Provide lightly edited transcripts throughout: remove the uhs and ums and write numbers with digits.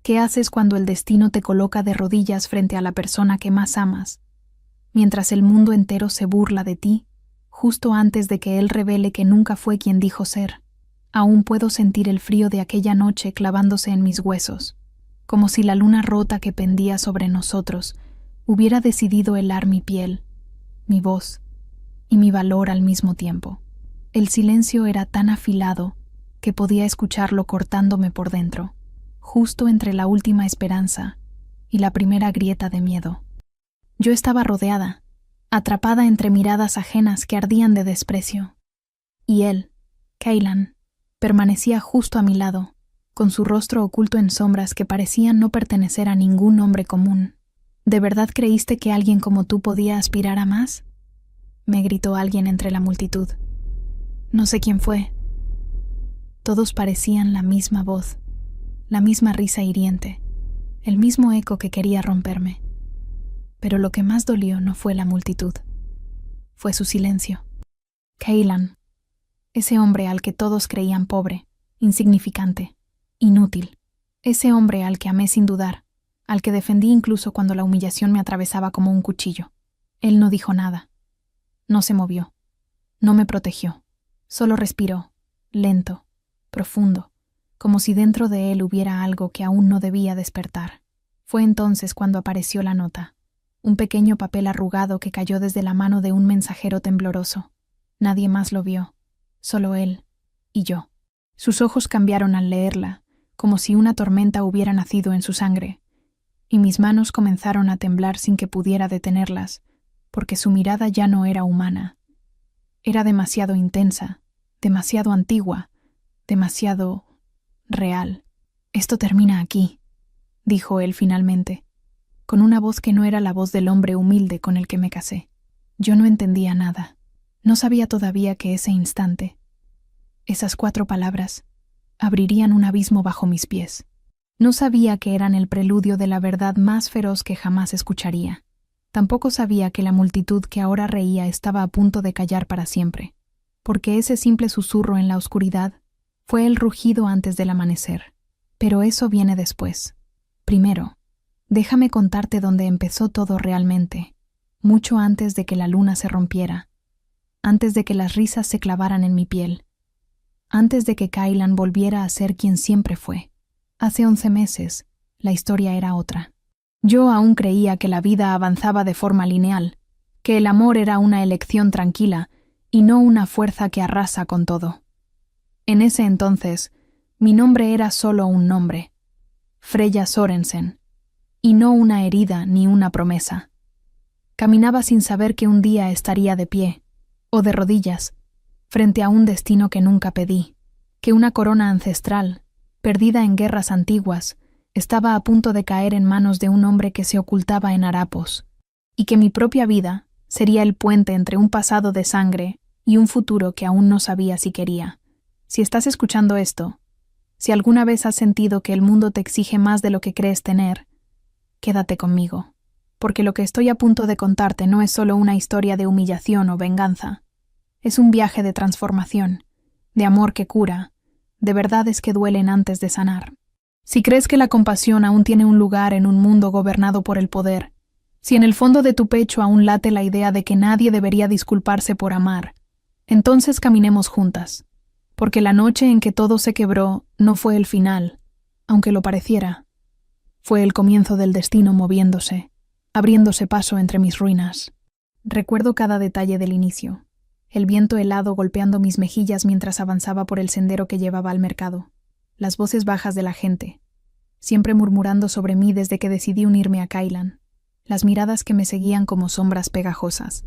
¿Qué haces cuando el destino te coloca de rodillas frente a la persona que más amas, mientras el mundo entero se burla de ti, justo antes de que él revele que nunca fue quien dijo ser? Aún puedo sentir el frío de aquella noche clavándose en mis huesos, como si la luna rota que pendía sobre nosotros hubiera decidido helar mi piel, mi voz y mi valor al mismo tiempo. El silencio era tan afilado que podía escucharlo cortándome por dentro, justo entre la última esperanza y la primera grieta de miedo. Yo estaba rodeada, atrapada entre miradas ajenas que ardían de desprecio. Y él, Cailan, permanecía justo a mi lado, con su rostro oculto en sombras que parecían no pertenecer a ningún hombre común. ¿De verdad creíste que alguien como tú podía aspirar a más?, me gritó alguien entre la multitud. No sé quién fue. Todos parecían la misma voz, la misma risa hiriente, el mismo eco que quería romperme. Pero lo que más dolió no fue la multitud, fue su silencio. Cailan, ese hombre al que todos creían pobre, insignificante, inútil, ese hombre al que amé sin dudar, al que defendí incluso cuando la humillación me atravesaba como un cuchillo. Él no dijo nada, no se movió, no me protegió, solo respiró, lento, profundo, como si dentro de él hubiera algo que aún no debía despertar. Fue entonces cuando apareció la nota, un pequeño papel arrugado que cayó desde la mano de un mensajero tembloroso. Nadie más lo vio, solo él y yo. Sus ojos cambiaron al leerla, como si una tormenta hubiera nacido en su sangre, y mis manos comenzaron a temblar sin que pudiera detenerlas, porque su mirada ya no era humana. Era demasiado intensa, demasiado antigua, demasiado real. Esto termina aquí, dijo él finalmente, con una voz que no era la voz del hombre humilde con el que me casé. Yo no entendía nada. No sabía todavía que ese instante, esas 4 palabras, abrirían un abismo bajo mis pies. No sabía que eran el preludio de la verdad más feroz que jamás escucharía. Tampoco sabía que la multitud que ahora reía estaba a punto de callar para siempre, porque ese simple susurro en la oscuridad fue el rugido antes del amanecer. Pero eso viene después. Primero, déjame contarte dónde empezó todo realmente, mucho antes de que la luna se rompiera, antes de que las risas se clavaran en mi piel, antes de que Cailan volviera a ser quien siempre fue. Hace 11 meses, la historia era otra. Yo aún creía que la vida avanzaba de forma lineal, que el amor era una elección tranquila y no una fuerza que arrasa con todo. En ese entonces, mi nombre era solo un nombre, Freya Sorensen, y no una herida ni una promesa. Caminaba sin saber que un día estaría de pie, o de rodillas, frente a un destino que nunca pedí, que una corona ancestral, perdida en guerras antiguas, estaba a punto de caer en manos de un hombre que se ocultaba en harapos, y que mi propia vida sería el puente entre un pasado de sangre y un futuro que aún no sabía si quería. Si estás escuchando esto, si alguna vez has sentido que el mundo te exige más de lo que crees tener, quédate conmigo, porque lo que estoy a punto de contarte no es solo una historia de humillación o venganza. Es un viaje de transformación, de amor que cura, de verdades que duelen antes de sanar. Si crees que la compasión aún tiene un lugar en un mundo gobernado por el poder, si en el fondo de tu pecho aún late la idea de que nadie debería disculparse por amar, entonces caminemos juntas, porque la noche en que todo se quebró no fue el final, aunque lo pareciera. Fue el comienzo del destino moviéndose, abriéndose paso entre mis ruinas. Recuerdo cada detalle del inicio, el viento helado golpeando mis mejillas mientras avanzaba por el sendero que llevaba al mercado, las voces bajas de la gente, siempre murmurando sobre mí desde que decidí unirme a Cailan, las miradas que me seguían como sombras pegajosas.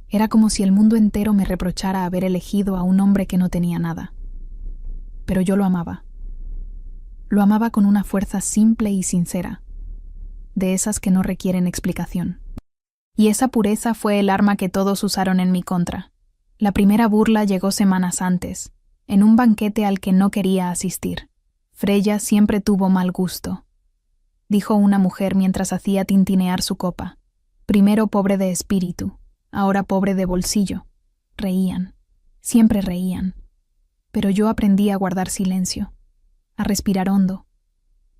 Era como si el mundo entero me reprochara haber elegido a un hombre que no tenía nada. Pero yo lo amaba. Lo amaba con una fuerza simple y sincera, de esas que no requieren explicación. Y esa pureza fue el arma que todos usaron en mi contra. La primera burla llegó semanas antes, en un banquete al que no quería asistir. Freya siempre tuvo mal gusto, dijo una mujer mientras hacía tintinear su copa. Primero pobre de espíritu, ahora pobre de bolsillo. Reían, siempre reían. Pero yo aprendí a guardar silencio, a respirar hondo,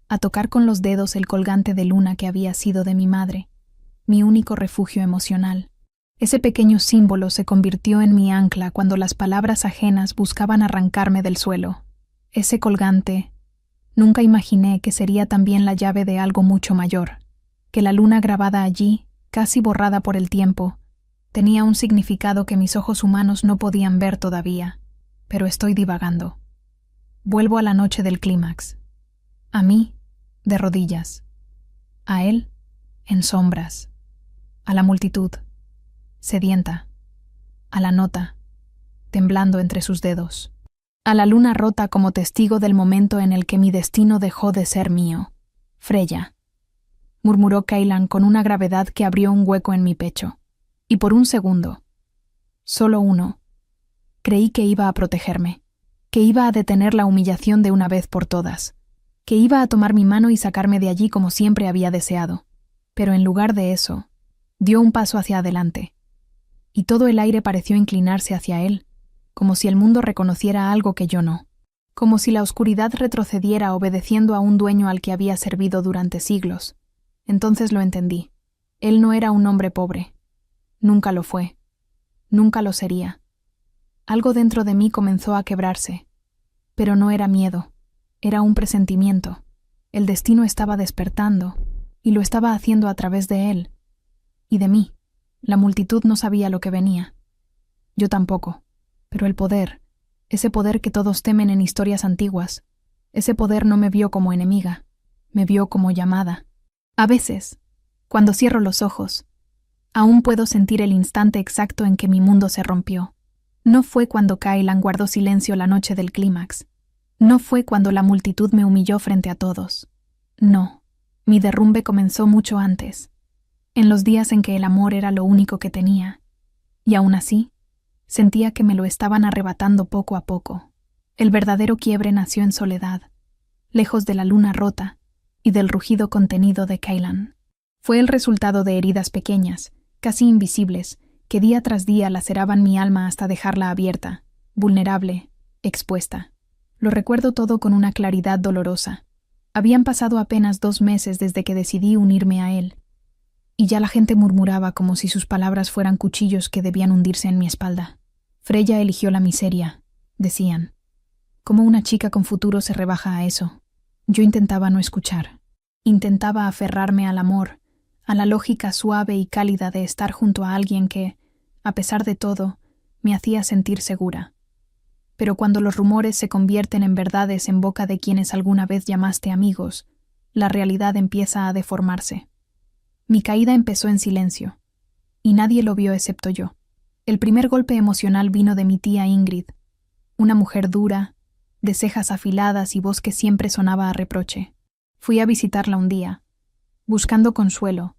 a tocar con los dedos el colgante de luna que había sido de mi madre, mi único refugio emocional. Ese pequeño símbolo se convirtió en mi ancla cuando las palabras ajenas buscaban arrancarme del suelo. Ese colgante, nunca imaginé que sería también la llave de algo mucho mayor, que la luna grabada allí, casi borrada por el tiempo, tenía un significado que mis ojos humanos no podían ver todavía. Pero estoy divagando. Vuelvo a la noche del clímax. A mí, de rodillas. A él, en sombras. A la multitud, sedienta. A la nota, temblando entre sus dedos. A la luna rota como testigo del momento en el que mi destino dejó de ser mío. Freya, murmuró Cailan con una gravedad que abrió un hueco en mi pecho. Y por un segundo, solo uno, creí que iba a protegerme, que iba a detener la humillación de una vez por todas, que iba a tomar mi mano y sacarme de allí como siempre había deseado. Pero en lugar de eso, dio un paso hacia adelante, y todo el aire pareció inclinarse hacia él, como si el mundo reconociera algo que yo no, como si la oscuridad retrocediera obedeciendo a un dueño al que había servido durante siglos. Entonces lo entendí. Él no era un hombre pobre. Nunca lo fue. Nunca lo sería. Algo dentro de mí comenzó a quebrarse, pero no era miedo, era un presentimiento. El destino estaba despertando, y lo estaba haciendo a través de él, y de mí. La multitud no sabía lo que venía. Yo tampoco, pero el poder, ese poder que todos temen en historias antiguas, ese poder no me vio como enemiga, me vio como llamada. A veces, cuando cierro los ojos, aún puedo sentir el instante exacto en que mi mundo se rompió. No fue cuando Cailan guardó silencio la noche del clímax. No fue cuando la multitud me humilló frente a todos. No, mi derrumbe comenzó mucho antes, en los días en que el amor era lo único que tenía. Y aún así, sentía que me lo estaban arrebatando poco a poco. El verdadero quiebre nació en soledad, lejos de la luna rota y del rugido contenido de Cailan. Fue el resultado de heridas pequeñas, casi invisibles, que día tras día laceraban mi alma hasta dejarla abierta, vulnerable, expuesta. Lo recuerdo todo con una claridad dolorosa. Habían pasado apenas 2 meses desde que decidí unirme a él, y ya la gente murmuraba como si sus palabras fueran cuchillos que debían hundirse en mi espalda. Freya eligió la miseria, decían. ¿Cómo una chica con futuro se rebaja a eso? Yo intentaba no escuchar. Intentaba aferrarme al amor, a la lógica suave y cálida de estar junto a alguien que, a pesar de todo, me hacía sentir segura. Pero cuando los rumores se convierten en verdades en boca de quienes alguna vez llamaste amigos, la realidad empieza a deformarse. Mi caída empezó en silencio, y nadie lo vio excepto yo. El primer golpe emocional vino de mi tía Ingrid, una mujer dura, de cejas afiladas y voz que siempre sonaba a reproche. Fui a visitarla un día, buscando consuelo,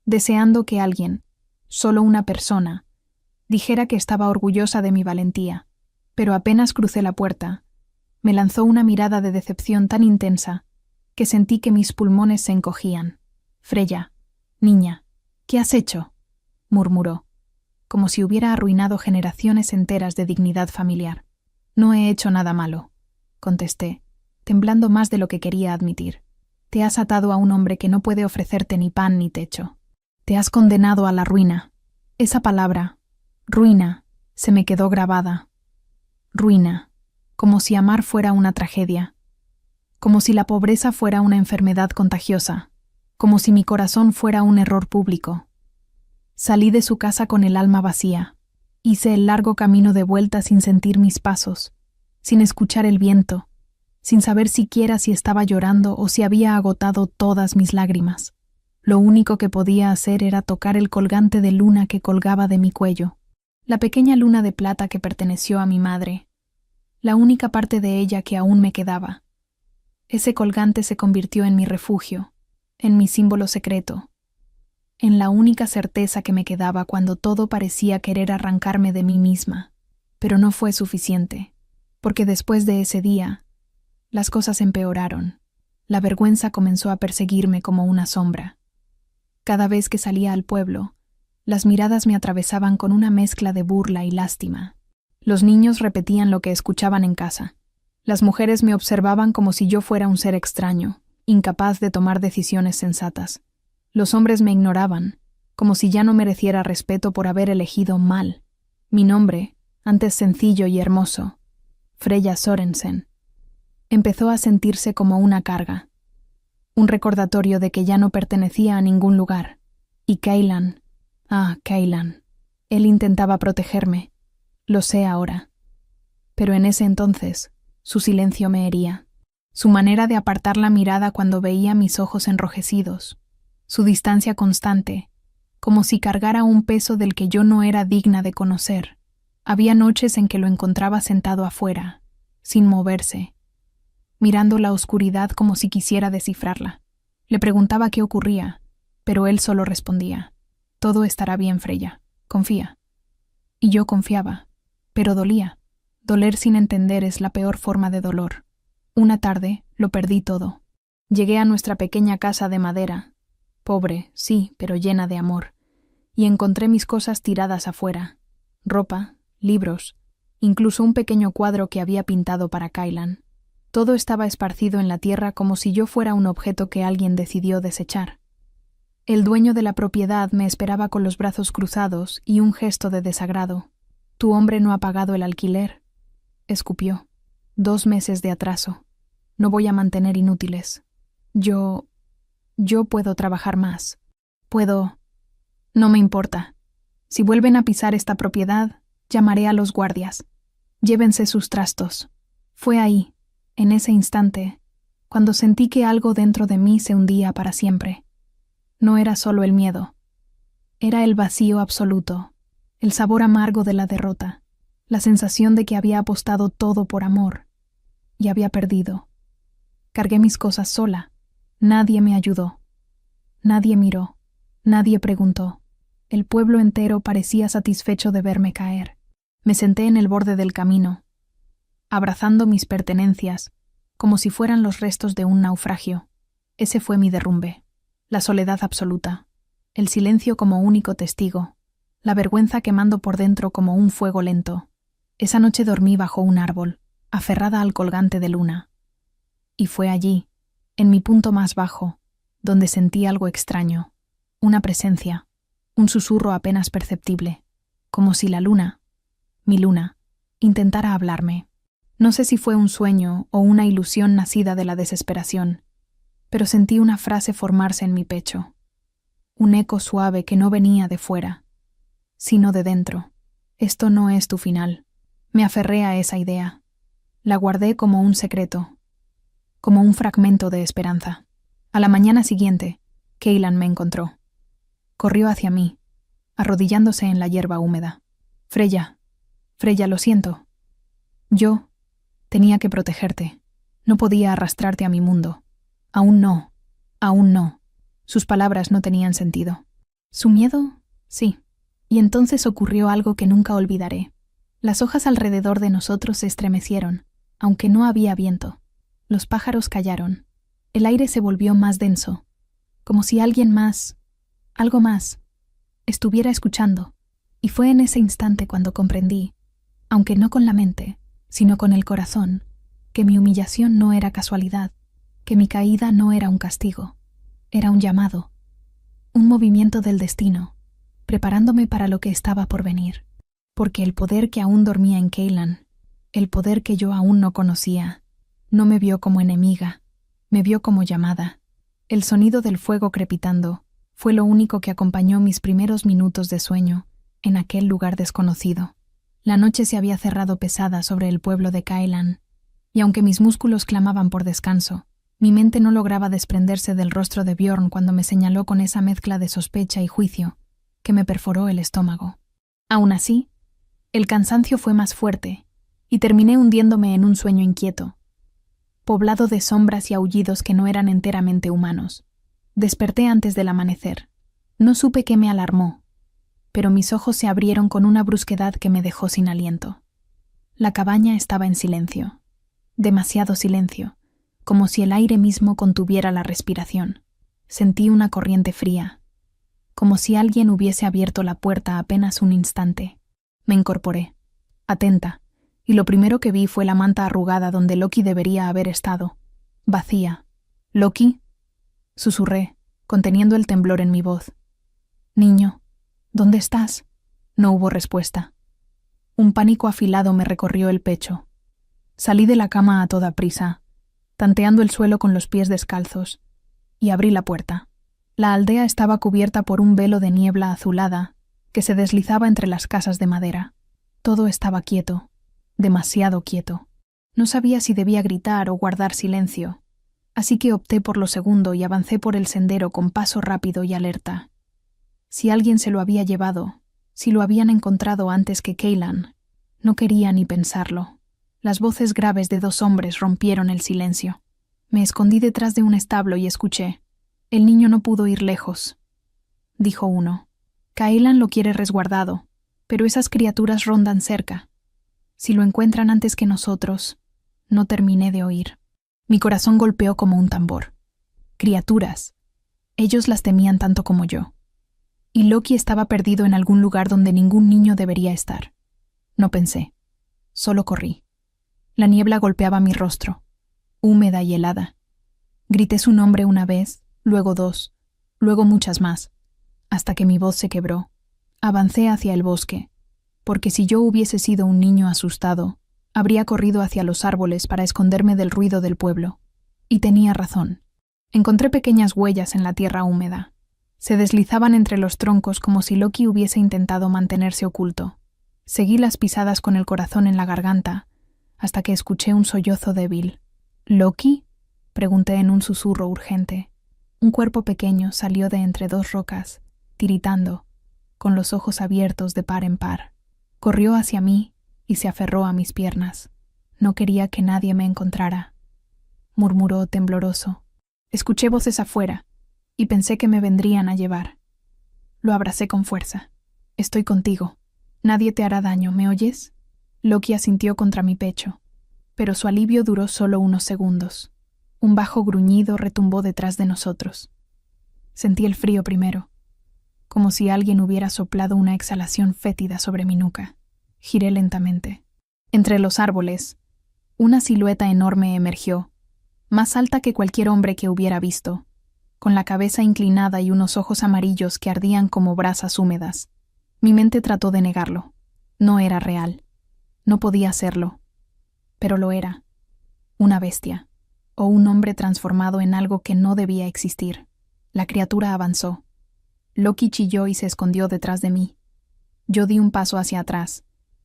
deseando que alguien, solo una persona, dijera que estaba orgullosa de mi valentía. Pero apenas crucé la puerta, me lanzó una mirada de decepción tan intensa que sentí que mis pulmones se encogían. «Freya, niña, ¿qué has hecho?», murmuró, como si hubiera arruinado generaciones enteras de dignidad familiar. «No he hecho nada malo», contesté, temblando más de lo que quería admitir. «Te has atado a un hombre que no puede ofrecerte ni pan ni techo. Te has condenado a la ruina». Esa palabra, ruina, se me quedó grabada. Ruina, como si amar fuera una tragedia, como si la pobreza fuera una enfermedad contagiosa, como si mi corazón fuera un error público. Salí de su casa con el alma vacía. Hice el largo camino de vuelta sin sentir mis pasos, sin escuchar el viento, sin saber siquiera si estaba llorando o si había agotado todas mis lágrimas. Lo único que podía hacer era tocar el colgante de luna que colgaba de mi cuello, la pequeña luna de plata que perteneció a mi madre, la única parte de ella que aún me quedaba. Ese colgante se convirtió en mi refugio, en mi símbolo secreto, en la única certeza que me quedaba cuando todo parecía querer arrancarme de mí misma. Pero no fue suficiente, porque después de ese día, las cosas empeoraron. La vergüenza comenzó a perseguirme como una sombra. Cada vez que salía al pueblo, las miradas me atravesaban con una mezcla de burla y lástima. Los niños repetían lo que escuchaban en casa. Las mujeres me observaban como si yo fuera un ser extraño, incapaz de tomar decisiones sensatas. Los hombres me ignoraban, como si ya no mereciera respeto por haber elegido mal mi nombre, antes sencillo y hermoso, Freya Sorensen. Empezó a sentirse como una carga, un recordatorio de que ya no pertenecía a ningún lugar. Y Kaylan, Kaylan, él intentaba protegerme, lo sé ahora. Pero en ese entonces, su silencio me hería. Su manera de apartar la mirada cuando veía mis ojos enrojecidos, su distancia constante, como si cargara un peso del que yo no era digna de conocer. Había noches en que lo encontraba sentado afuera, sin moverse, mirando la oscuridad como si quisiera descifrarla. Le preguntaba qué ocurría, pero él solo respondía: «Todo estará bien, Freya, confía». Y yo confiaba, pero dolía. Doler sin entender es la peor forma de dolor. Una tarde lo perdí todo. Llegué a nuestra pequeña casa de madera, pobre, sí, pero llena de amor, y encontré mis cosas tiradas afuera: ropa, libros, incluso un pequeño cuadro que había pintado para Kaylan. Todo estaba esparcido en la tierra como si yo fuera un objeto que alguien decidió desechar. El dueño de la propiedad me esperaba con los brazos cruzados y un gesto de desagrado. «Tu hombre no ha pagado el alquiler», escupió. «2 meses de atraso. No voy a mantener inútiles. Yo puedo trabajar más. Puedo... No me importa. Si vuelven a pisar esta propiedad, llamaré a los guardias. Llévense sus trastos». Fue ahí, en ese instante, cuando sentí que algo dentro de mí se hundía para siempre. No era solo el miedo. Era el vacío absoluto, el sabor amargo de la derrota, la sensación de que había apostado todo por amor y había perdido. Cargué mis cosas sola. Nadie me ayudó. Nadie miró. Nadie preguntó. El pueblo entero parecía satisfecho de verme caer. Me senté en el borde del camino, abrazando mis pertenencias, como si fueran los restos de un naufragio. Ese fue mi derrumbe. La soledad absoluta, el silencio como único testigo, la vergüenza quemando por dentro como un fuego lento. Esa noche dormí bajo un árbol, aferrada al colgante de luna. Y fue allí, en mi punto más bajo, donde sentí algo extraño, una presencia, un susurro apenas perceptible, como si la luna, mi luna, intentara hablarme. No sé si fue un sueño o una ilusión nacida de la desesperación, pero sentí una frase formarse en mi pecho, un eco suave que no venía de fuera, sino de dentro. «Esto no es tu final». Me aferré a esa idea. La guardé como un secreto, como un fragmento de esperanza. A la mañana siguiente, Kaylan me encontró. Corrió hacia mí, arrodillándose en la hierba húmeda. «Freya, lo siento. Yo tenía que protegerte. No podía arrastrarte a mi mundo. Aún no. Sus palabras no tenían sentido. ¿Su miedo? Sí. Y entonces ocurrió algo que nunca olvidaré. Las hojas alrededor de nosotros se estremecieron, aunque no había viento. Los pájaros callaron. El aire se volvió más denso, como si alguien más, algo más, estuviera escuchando. Y fue en ese instante cuando comprendí, aunque no con la mente, sino con el corazón, que mi humillación no era casualidad, que mi caída no era un castigo, era un llamado, un movimiento del destino, preparándome para lo que estaba por venir. Porque el poder que aún dormía en Kaylan, el poder que yo aún no conocía, no me vio como enemiga, me vio como llamada. El sonido del fuego crepitando fue lo único que acompañó mis primeros minutos de sueño en aquel lugar desconocido. La noche se había cerrado pesada sobre el pueblo de Kaylan, y aunque mis músculos clamaban por descanso, mi mente no lograba desprenderse del rostro de Bjorn cuando me señaló con esa mezcla de sospecha y juicio que me perforó el estómago. Aún así, el cansancio fue más fuerte, y terminé hundiéndome en un sueño inquieto, poblado de sombras y aullidos que no eran enteramente humanos. Desperté antes del amanecer. No supe qué me alarmó, pero mis ojos se abrieron con una brusquedad que me dejó sin aliento. La cabaña estaba en silencio, demasiado silencio, como si el aire mismo contuviera la respiración. Sentí una corriente fría, como si alguien hubiese abierto la puerta apenas un instante. Me incorporé, atenta, y lo primero que vi fue la manta arrugada donde Loki debería haber estado, vacía. «Loki», susurré, conteniendo el temblor en mi voz. «Niño, ¿dónde estás?». No hubo respuesta. Un pánico afilado me recorrió el pecho. Salí de la cama a toda prisa, tanteando el suelo con los pies descalzos, y abrí la puerta. La aldea estaba cubierta por un velo de niebla azulada que se deslizaba entre las casas de madera. Todo estaba quieto, demasiado quieto. No sabía si debía gritar o guardar silencio, así que opté por lo segundo y avancé por el sendero con paso rápido y alerta. Si alguien se lo había llevado, si lo habían encontrado antes que Kaylan, no quería ni pensarlo. Las voces graves de 2 hombres rompieron el silencio. Me escondí detrás de un establo y escuché. «El niño no pudo ir lejos», dijo uno. «Kaylan lo quiere resguardado, pero esas criaturas rondan cerca. Si lo encuentran antes que nosotros». No terminé de oír. Mi corazón golpeó como un tambor. Criaturas. Ellos las temían tanto como yo. Y Loki estaba perdido en algún lugar donde ningún niño debería estar. No pensé. Solo corrí. La niebla golpeaba mi rostro, húmeda y helada. Grité su nombre una vez, luego 2, luego muchas más, hasta que mi voz se quebró. Avancé hacia el bosque, porque si yo hubiese sido un niño asustado, habría corrido hacia los árboles para esconderme del ruido del pueblo. Y tenía razón. Encontré pequeñas huellas en la tierra húmeda. Se deslizaban entre los troncos como si Loki hubiese intentado mantenerse oculto. Seguí las pisadas con el corazón en la garganta, hasta que escuché un sollozo débil. «¿Loki?», pregunté en un susurro urgente. Un cuerpo pequeño salió de entre 2 rocas, tiritando, con los ojos abiertos de par en par. Corrió hacia mí y se aferró a mis piernas. No quería que nadie me encontrara. Murmuró tembloroso. Escuché voces afuera y pensé que me vendrían a llevar. Lo abracé con fuerza. «Estoy contigo. Nadie te hará daño, ¿me oyes?». Loki asintió contra mi pecho, pero su alivio duró solo unos segundos. Un bajo gruñido retumbó detrás de nosotros. Sentí el frío primero, como si alguien hubiera soplado una exhalación fétida sobre mi nuca. Giré lentamente. Entre los árboles, una silueta enorme emergió, más alta que cualquier hombre que hubiera visto, con la cabeza inclinada y unos ojos amarillos que ardían como brasas húmedas. Mi mente trató de negarlo. No era real. No podía serlo. Pero lo era. Una bestia, o un hombre transformado en algo que no debía existir. La criatura avanzó. Loki chilló y se escondió detrás de mí. Yo di un paso hacia atrás,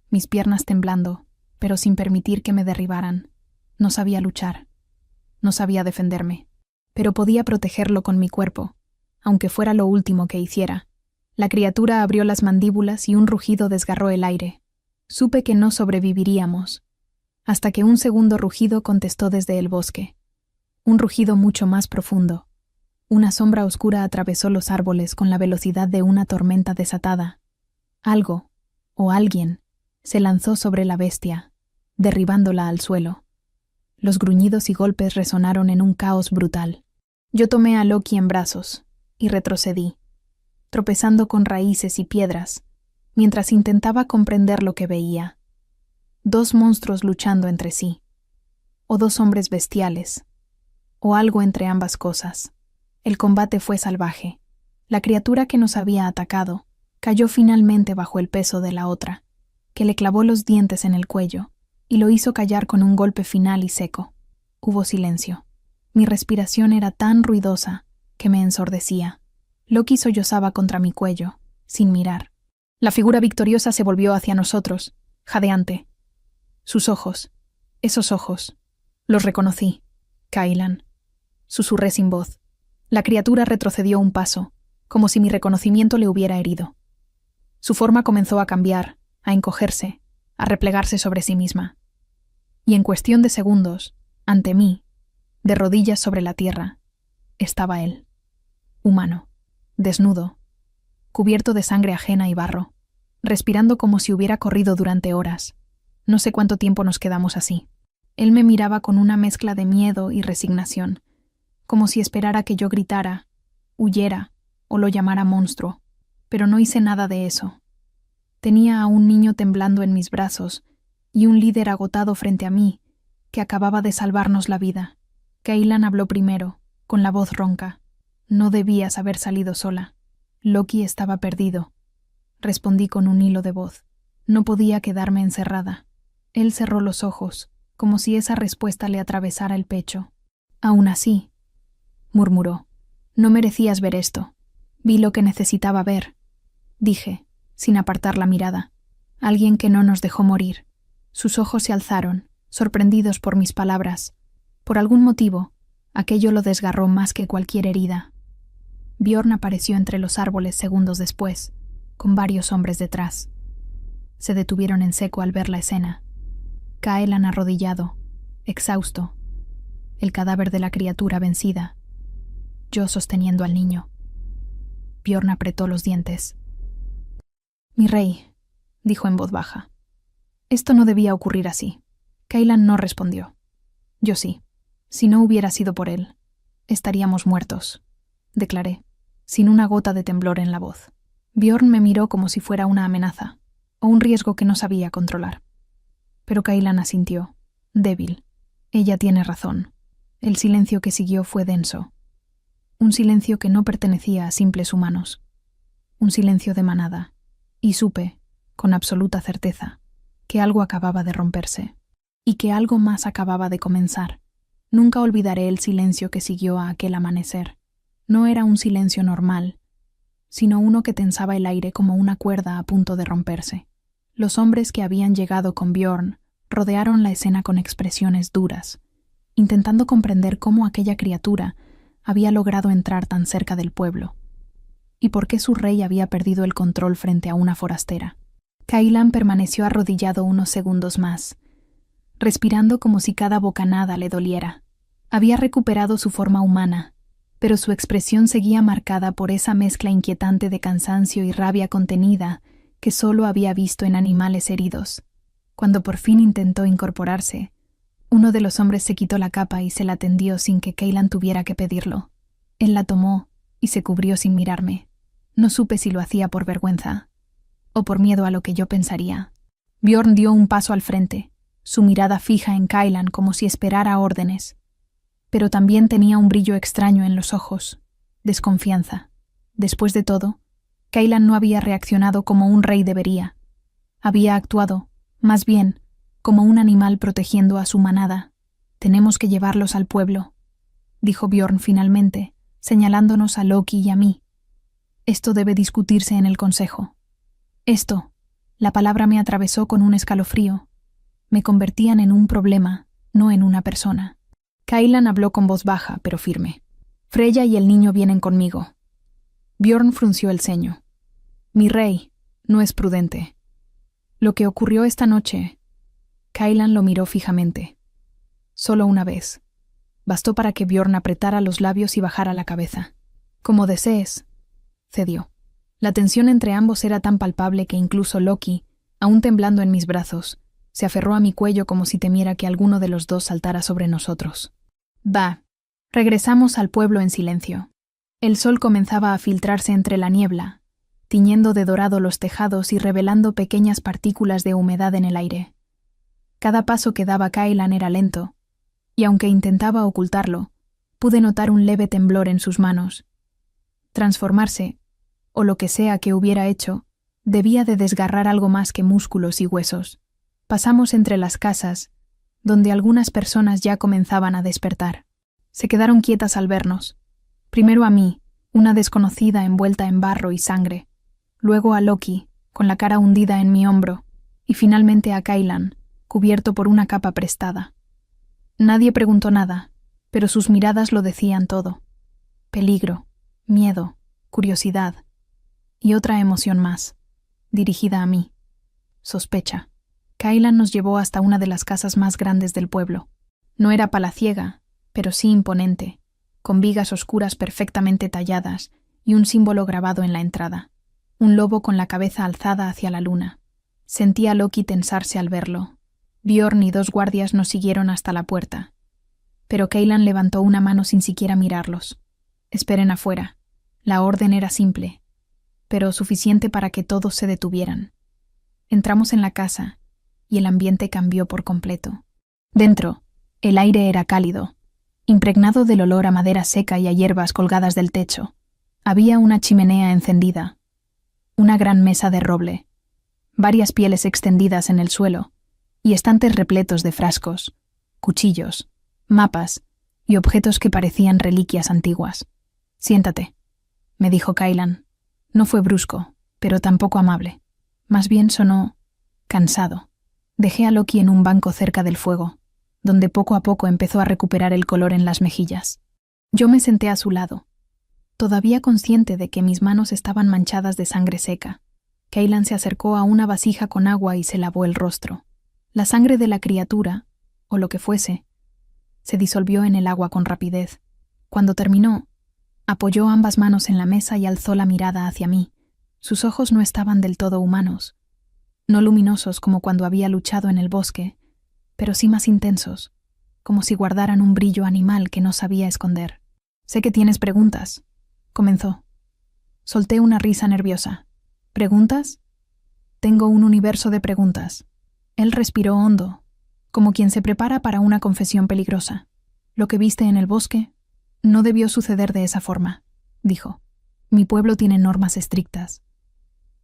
mis piernas temblando, pero sin permitir que me derribaran. No sabía luchar. No sabía defenderme. Pero podía protegerlo con mi cuerpo, aunque fuera lo último que hiciera. La criatura abrió las mandíbulas y un rugido desgarró el aire. Supe que no sobreviviríamos, hasta que un segundo rugido contestó desde el bosque. Un rugido mucho más profundo. Una sombra oscura atravesó los árboles con la velocidad de una tormenta desatada. Algo, o alguien, se lanzó sobre la bestia, derribándola al suelo. Los gruñidos y golpes resonaron en un caos brutal. Yo tomé a Loki en brazos y retrocedí, tropezando con raíces y piedras, mientras intentaba comprender lo que veía. 2 monstruos luchando entre sí, o 2 hombres bestiales, o algo entre ambas cosas. El combate fue salvaje. La criatura que nos había atacado cayó finalmente bajo el peso de la otra, que le clavó los dientes en el cuello y lo hizo callar con un golpe final y seco. Hubo silencio. Mi respiración era tan ruidosa que me ensordecía. Loki sollozaba contra mi cuello, sin mirar. La figura victoriosa se volvió hacia nosotros, jadeante. Sus ojos, esos ojos, los reconocí. Kaylan. Susurré sin voz. La criatura retrocedió un paso, como si mi reconocimiento le hubiera herido. Su forma comenzó a cambiar, a encogerse, a replegarse sobre sí misma. Y en cuestión de segundos, ante mí, de rodillas sobre la tierra, estaba él. Humano, desnudo, cubierto de sangre ajena y barro, respirando como si hubiera corrido durante horas. No sé cuánto tiempo nos quedamos así. Él me miraba con una mezcla de miedo y resignación, como si esperara que yo gritara, huyera o lo llamara monstruo, pero no hice nada de eso. Tenía a un niño temblando en mis brazos y un líder agotado frente a mí, que acababa de salvarnos la vida. Kaylan habló primero, con la voz ronca. No debías haber salido sola. Loki estaba perdido. Respondí con un hilo de voz. No podía quedarme encerrada. Él cerró los ojos, como si esa respuesta le atravesara el pecho. Aún así, murmuró, no merecías ver esto. Vi lo que necesitaba ver, dije, sin apartar la mirada. Alguien que no nos dejó morir. Sus ojos se alzaron, sorprendidos por mis palabras. Por algún motivo, aquello lo desgarró más que cualquier herida. Bjorn apareció entre los árboles segundos después, con varios hombres detrás. Se detuvieron en seco al ver la escena. Kaelan arrodillado, exhausto, el cadáver de la criatura vencida, yo sosteniendo al niño. Bjorn apretó los dientes. «Mi rey», dijo en voz baja. «Esto no debía ocurrir así». Kaelan no respondió. «Yo sí. Si no hubiera sido por él, estaríamos muertos», declaré, sin una gota de temblor en la voz. Bjorn me miró como si fuera una amenaza, o un riesgo que no sabía controlar. Pero Kaelan asintió, débil. Ella tiene razón. El silencio que siguió fue denso. Un silencio que no pertenecía a simples humanos. Un silencio de manada. Y supe, con absoluta certeza, que algo acababa de romperse. Y que algo más acababa de comenzar. Nunca olvidaré el silencio que siguió a aquel amanecer. No era un silencio normal, sino uno que tensaba el aire como una cuerda a punto de romperse. Los hombres que habían llegado con Bjorn rodearon la escena con expresiones duras, intentando comprender cómo aquella criatura había logrado entrar tan cerca del pueblo, y por qué su rey había perdido el control frente a una forastera. Kaelan permaneció arrodillado unos segundos más, respirando como si cada bocanada le doliera. Había recuperado su forma humana, pero su expresión seguía marcada por esa mezcla inquietante de cansancio y rabia contenida que solo había visto en animales heridos. Cuando por fin intentó incorporarse, uno de los hombres se quitó la capa y se la tendió sin que Kaelan tuviera que pedirlo. Él la tomó y se cubrió sin mirarme. No supe si lo hacía por vergüenza o por miedo a lo que yo pensaría. Bjorn dio un paso al frente, su mirada fija en Kaelan como si esperara órdenes. Pero también tenía un brillo extraño en los ojos, desconfianza. Después de todo, Kaelan no había reaccionado como un rey debería. Había actuado, más bien, como un animal protegiendo a su manada. «Tenemos que llevarlos al pueblo», dijo Bjorn finalmente, señalándonos a Loki y a mí. «Esto debe discutirse en el consejo». Esto, la palabra me atravesó con un escalofrío. Me convertían en un problema, no en una persona. Kaelan habló con voz baja, pero firme. «Freya y el niño vienen conmigo». Bjorn frunció el ceño. «Mi rey, no es prudente. Lo que ocurrió esta noche...» Kaelan lo miró fijamente. Solo una vez. Bastó para que Bjorn apretara los labios y bajara la cabeza. «Como desees», cedió. La tensión entre ambos era tan palpable que incluso Loki, aún temblando en mis brazos, se aferró a mi cuello como si temiera que alguno de los dos saltara sobre nosotros. «Va». Regresamos al pueblo en silencio. El sol comenzaba a filtrarse entre la niebla, tiñendo de dorado los tejados y revelando pequeñas partículas de humedad en el aire. Cada paso que daba Kaelan era lento, y aunque intentaba ocultarlo, pude notar un leve temblor en sus manos. Transformarse, o lo que sea que hubiera hecho, debía de desgarrar algo más que músculos y huesos. Pasamos entre las casas, donde algunas personas ya comenzaban a despertar. Se quedaron quietas al vernos. Primero a mí, una desconocida envuelta en barro y sangre, luego a Loki, con la cara hundida en mi hombro, y finalmente a Kaelan, cubierto por una capa prestada. Nadie preguntó nada, pero sus miradas lo decían todo. Peligro, miedo, curiosidad, y otra emoción más, dirigida a mí. Sospecha. Kaelan nos llevó hasta una de las casas más grandes del pueblo. No era palaciega, pero sí imponente, con vigas oscuras perfectamente talladas y un símbolo grabado en la entrada. Un lobo con la cabeza alzada hacia la luna. Sentí a Loki tensarse al verlo. Bjorn y 2 guardias nos siguieron hasta la puerta. Pero Kaelan levantó una mano sin siquiera mirarlos. «Esperen afuera». La orden era simple, pero suficiente para que todos se detuvieran. Entramos en la casa y el ambiente cambió por completo. Dentro, el aire era cálido, impregnado del olor a madera seca y a hierbas colgadas del techo. Había una chimenea encendida, una gran mesa de roble, varias pieles extendidas en el suelo y estantes repletos de frascos, cuchillos, mapas y objetos que parecían reliquias antiguas. «Siéntate», me dijo Kaylan. No fue brusco, pero tampoco amable. Más bien sonó cansado. Dejé a Loki en un banco cerca del fuego, donde poco a poco empezó a recuperar el color en las mejillas. Yo me senté a su lado, todavía consciente de que mis manos estaban manchadas de sangre seca. Kaylan se acercó a una vasija con agua y se lavó el rostro. La sangre de la criatura, o lo que fuese, se disolvió en el agua con rapidez. Cuando terminó, apoyó ambas manos en la mesa y alzó la mirada hacia mí. Sus ojos no estaban del todo humanos, no luminosos como cuando había luchado en el bosque, pero sí más intensos, como si guardaran un brillo animal que no sabía esconder. «Sé que tienes preguntas», comenzó. Solté una risa nerviosa. «¿Preguntas?» «Tengo un universo de preguntas». Él respiró hondo, como quien se prepara para una confesión peligrosa. «Lo que viste en el bosque no debió suceder de esa forma», dijo. «Mi pueblo tiene normas estrictas,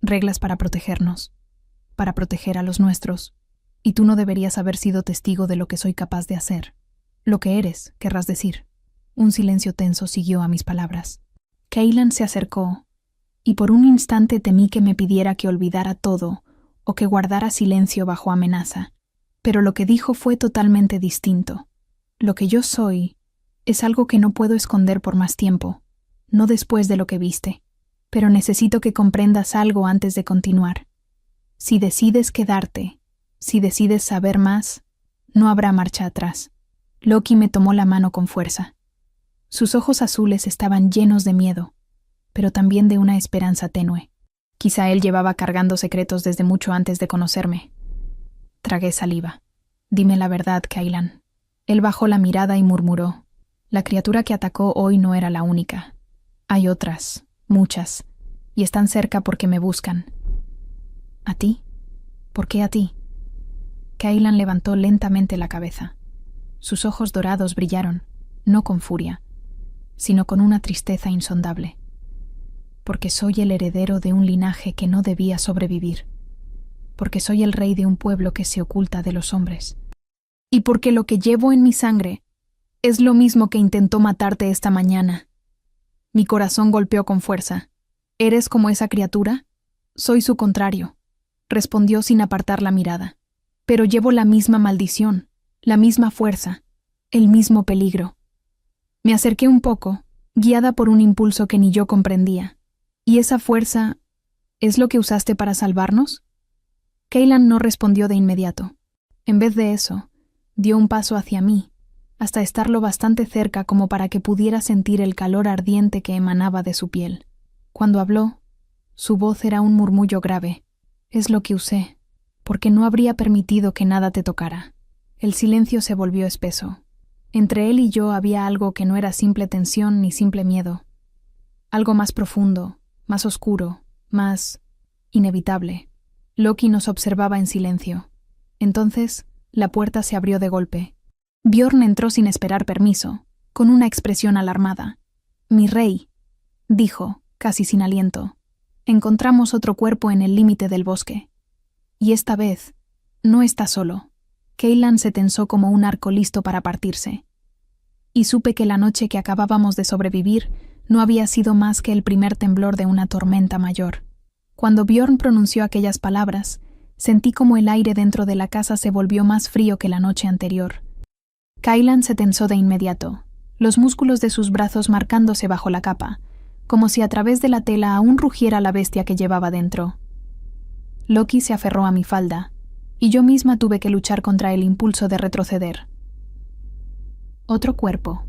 reglas para protegernos, para proteger a los nuestros, y tú no deberías haber sido testigo de lo que soy capaz de hacer. Lo que eres, querrás decir». Un silencio tenso siguió a mis palabras. Kaylan se acercó, y por un instante temí que me pidiera que olvidara todo o que guardara silencio bajo amenaza. Pero lo que dijo fue totalmente distinto. «Lo que yo soy es algo que no puedo esconder por más tiempo, no después de lo que viste. Pero necesito que comprendas algo antes de continuar. Si decides quedarte, si decides saber más, no habrá marcha atrás». Loki me tomó la mano con fuerza. Sus ojos azules estaban llenos de miedo, pero también de una esperanza tenue. Quizá él llevaba cargando secretos desde mucho antes de conocerme. Tragué saliva. «Dime la verdad, Kaylan». Él bajó la mirada y murmuró: «La criatura que atacó hoy no era la única. Hay otras, muchas, y están cerca porque me buscan». «¿A ti? ¿Por qué a ti?» Kaylan levantó lentamente la cabeza. Sus ojos dorados brillaron, no con furia, sino con una tristeza insondable. «Porque soy el heredero de un linaje que no debía sobrevivir. Porque soy el rey de un pueblo que se oculta de los hombres. Y porque lo que llevo en mi sangre es lo mismo que intentó matarte esta mañana». Mi corazón golpeó con fuerza. «¿Eres como esa criatura?» «Soy su contrario», respondió sin apartar la mirada. «Pero llevo la misma maldición, la misma fuerza, el mismo peligro». Me acerqué un poco, guiada por un impulso que ni yo comprendía. «¿Y esa fuerza es lo que usaste para salvarnos?» Kaylan no respondió de inmediato. En vez de eso, dio un paso hacia mí, hasta estar lo bastante cerca como para que pudiera sentir el calor ardiente que emanaba de su piel. Cuando habló, su voz era un murmullo grave. «Es lo que usé, porque no habría permitido que nada te tocara». El silencio se volvió espeso. Entre él y yo había algo que no era simple tensión ni simple miedo. Algo más profundo, más oscuro, más inevitable. Loki nos observaba en silencio. Entonces, la puerta se abrió de golpe. Bjorn entró sin esperar permiso, con una expresión alarmada. «Mi rey», dijo, casi sin aliento. «Encontramos otro cuerpo en el límite del bosque. Y esta vez, no está solo». Kaylan se tensó como un arco listo para partirse. Y supe que la noche que acabábamos de sobrevivir no había sido más que el primer temblor de una tormenta mayor. Cuando Bjorn pronunció aquellas palabras, sentí como el aire dentro de la casa se volvió más frío que la noche anterior. Kaylan se tensó de inmediato, los músculos de sus brazos marcándose bajo la capa, como si a través de la tela aún rugiera la bestia que llevaba dentro. Loki se aferró a mi falda, y yo misma tuve que luchar contra el impulso de retroceder. «¿Otro cuerpo?»,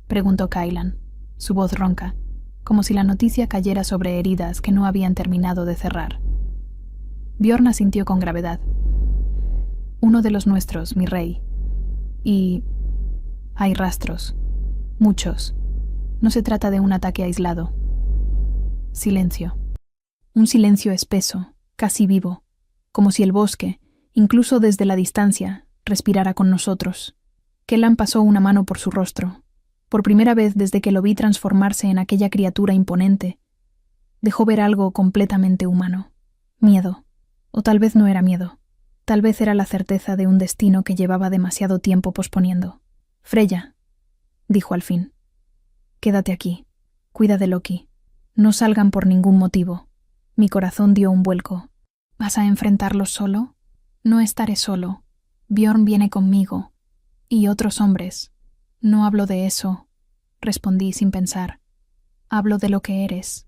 preguntó Kaylan, su voz ronca, como si la noticia cayera sobre heridas que no habían terminado de cerrar. Bjorn asintió con gravedad. «Uno de los nuestros, mi rey. Y hay rastros, muchos. No se trata de un ataque aislado». Silencio. Un silencio espeso, casi vivo, como si el bosque, incluso desde la distancia, respirara con nosotros. Kellan pasó una mano por su rostro. Por primera vez desde que lo vi transformarse en aquella criatura imponente, dejó ver algo completamente humano. Miedo. O tal vez no era miedo. Tal vez era la certeza de un destino que llevaba demasiado tiempo posponiendo. «Freya», dijo al fin, «quédate aquí. Cuida de Loki. No salgan por ningún motivo». Mi corazón dio un vuelco. «¿Vas a enfrentarlos solo?» «No estaré solo. Bjorn viene conmigo. Y otros hombres». «No hablo de eso», respondí sin pensar. «Hablo de lo que eres.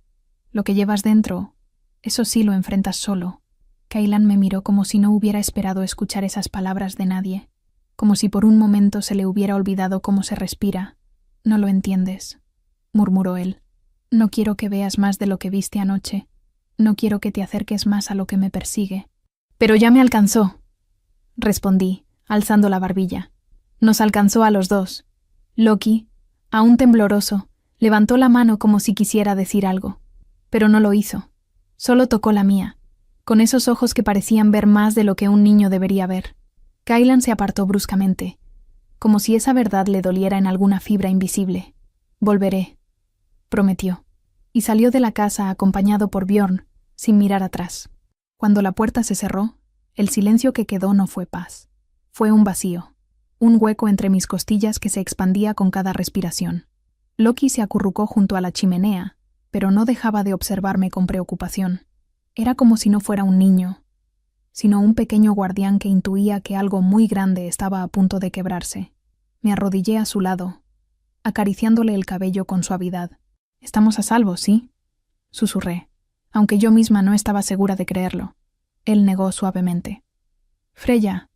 Lo que llevas dentro. Eso sí lo enfrentas solo». Kaylan me miró como si no hubiera esperado escuchar esas palabras de nadie, como si por un momento se le hubiera olvidado cómo se respira. «No lo entiendes», murmuró él. «No quiero que veas más de lo que viste anoche. No quiero que te acerques más a lo que me persigue». «Pero ya me alcanzó», respondí, alzando la barbilla. «Nos alcanzó a los dos». Loki, aún tembloroso, levantó la mano como si quisiera decir algo, pero no lo hizo. Solo tocó la mía, con esos ojos que parecían ver más de lo que un niño debería ver. Kaylan se apartó bruscamente, como si esa verdad le doliera en alguna fibra invisible. «Volveré», prometió, y salió de la casa acompañado por Bjorn, sin mirar atrás. Cuando la puerta se cerró, el silencio que quedó no fue paz. Fue un vacío, un hueco entre mis costillas que se expandía con cada respiración. Loki se acurrucó junto a la chimenea, pero no dejaba de observarme con preocupación. Era como si no fuera un niño, sino un pequeño guardián que intuía que algo muy grande estaba a punto de quebrarse. Me arrodillé a su lado, acariciándole el cabello con suavidad. «Estamos a salvo, ¿sí?», susurré, aunque yo misma no estaba segura de creerlo. Él negó suavemente. «Freya,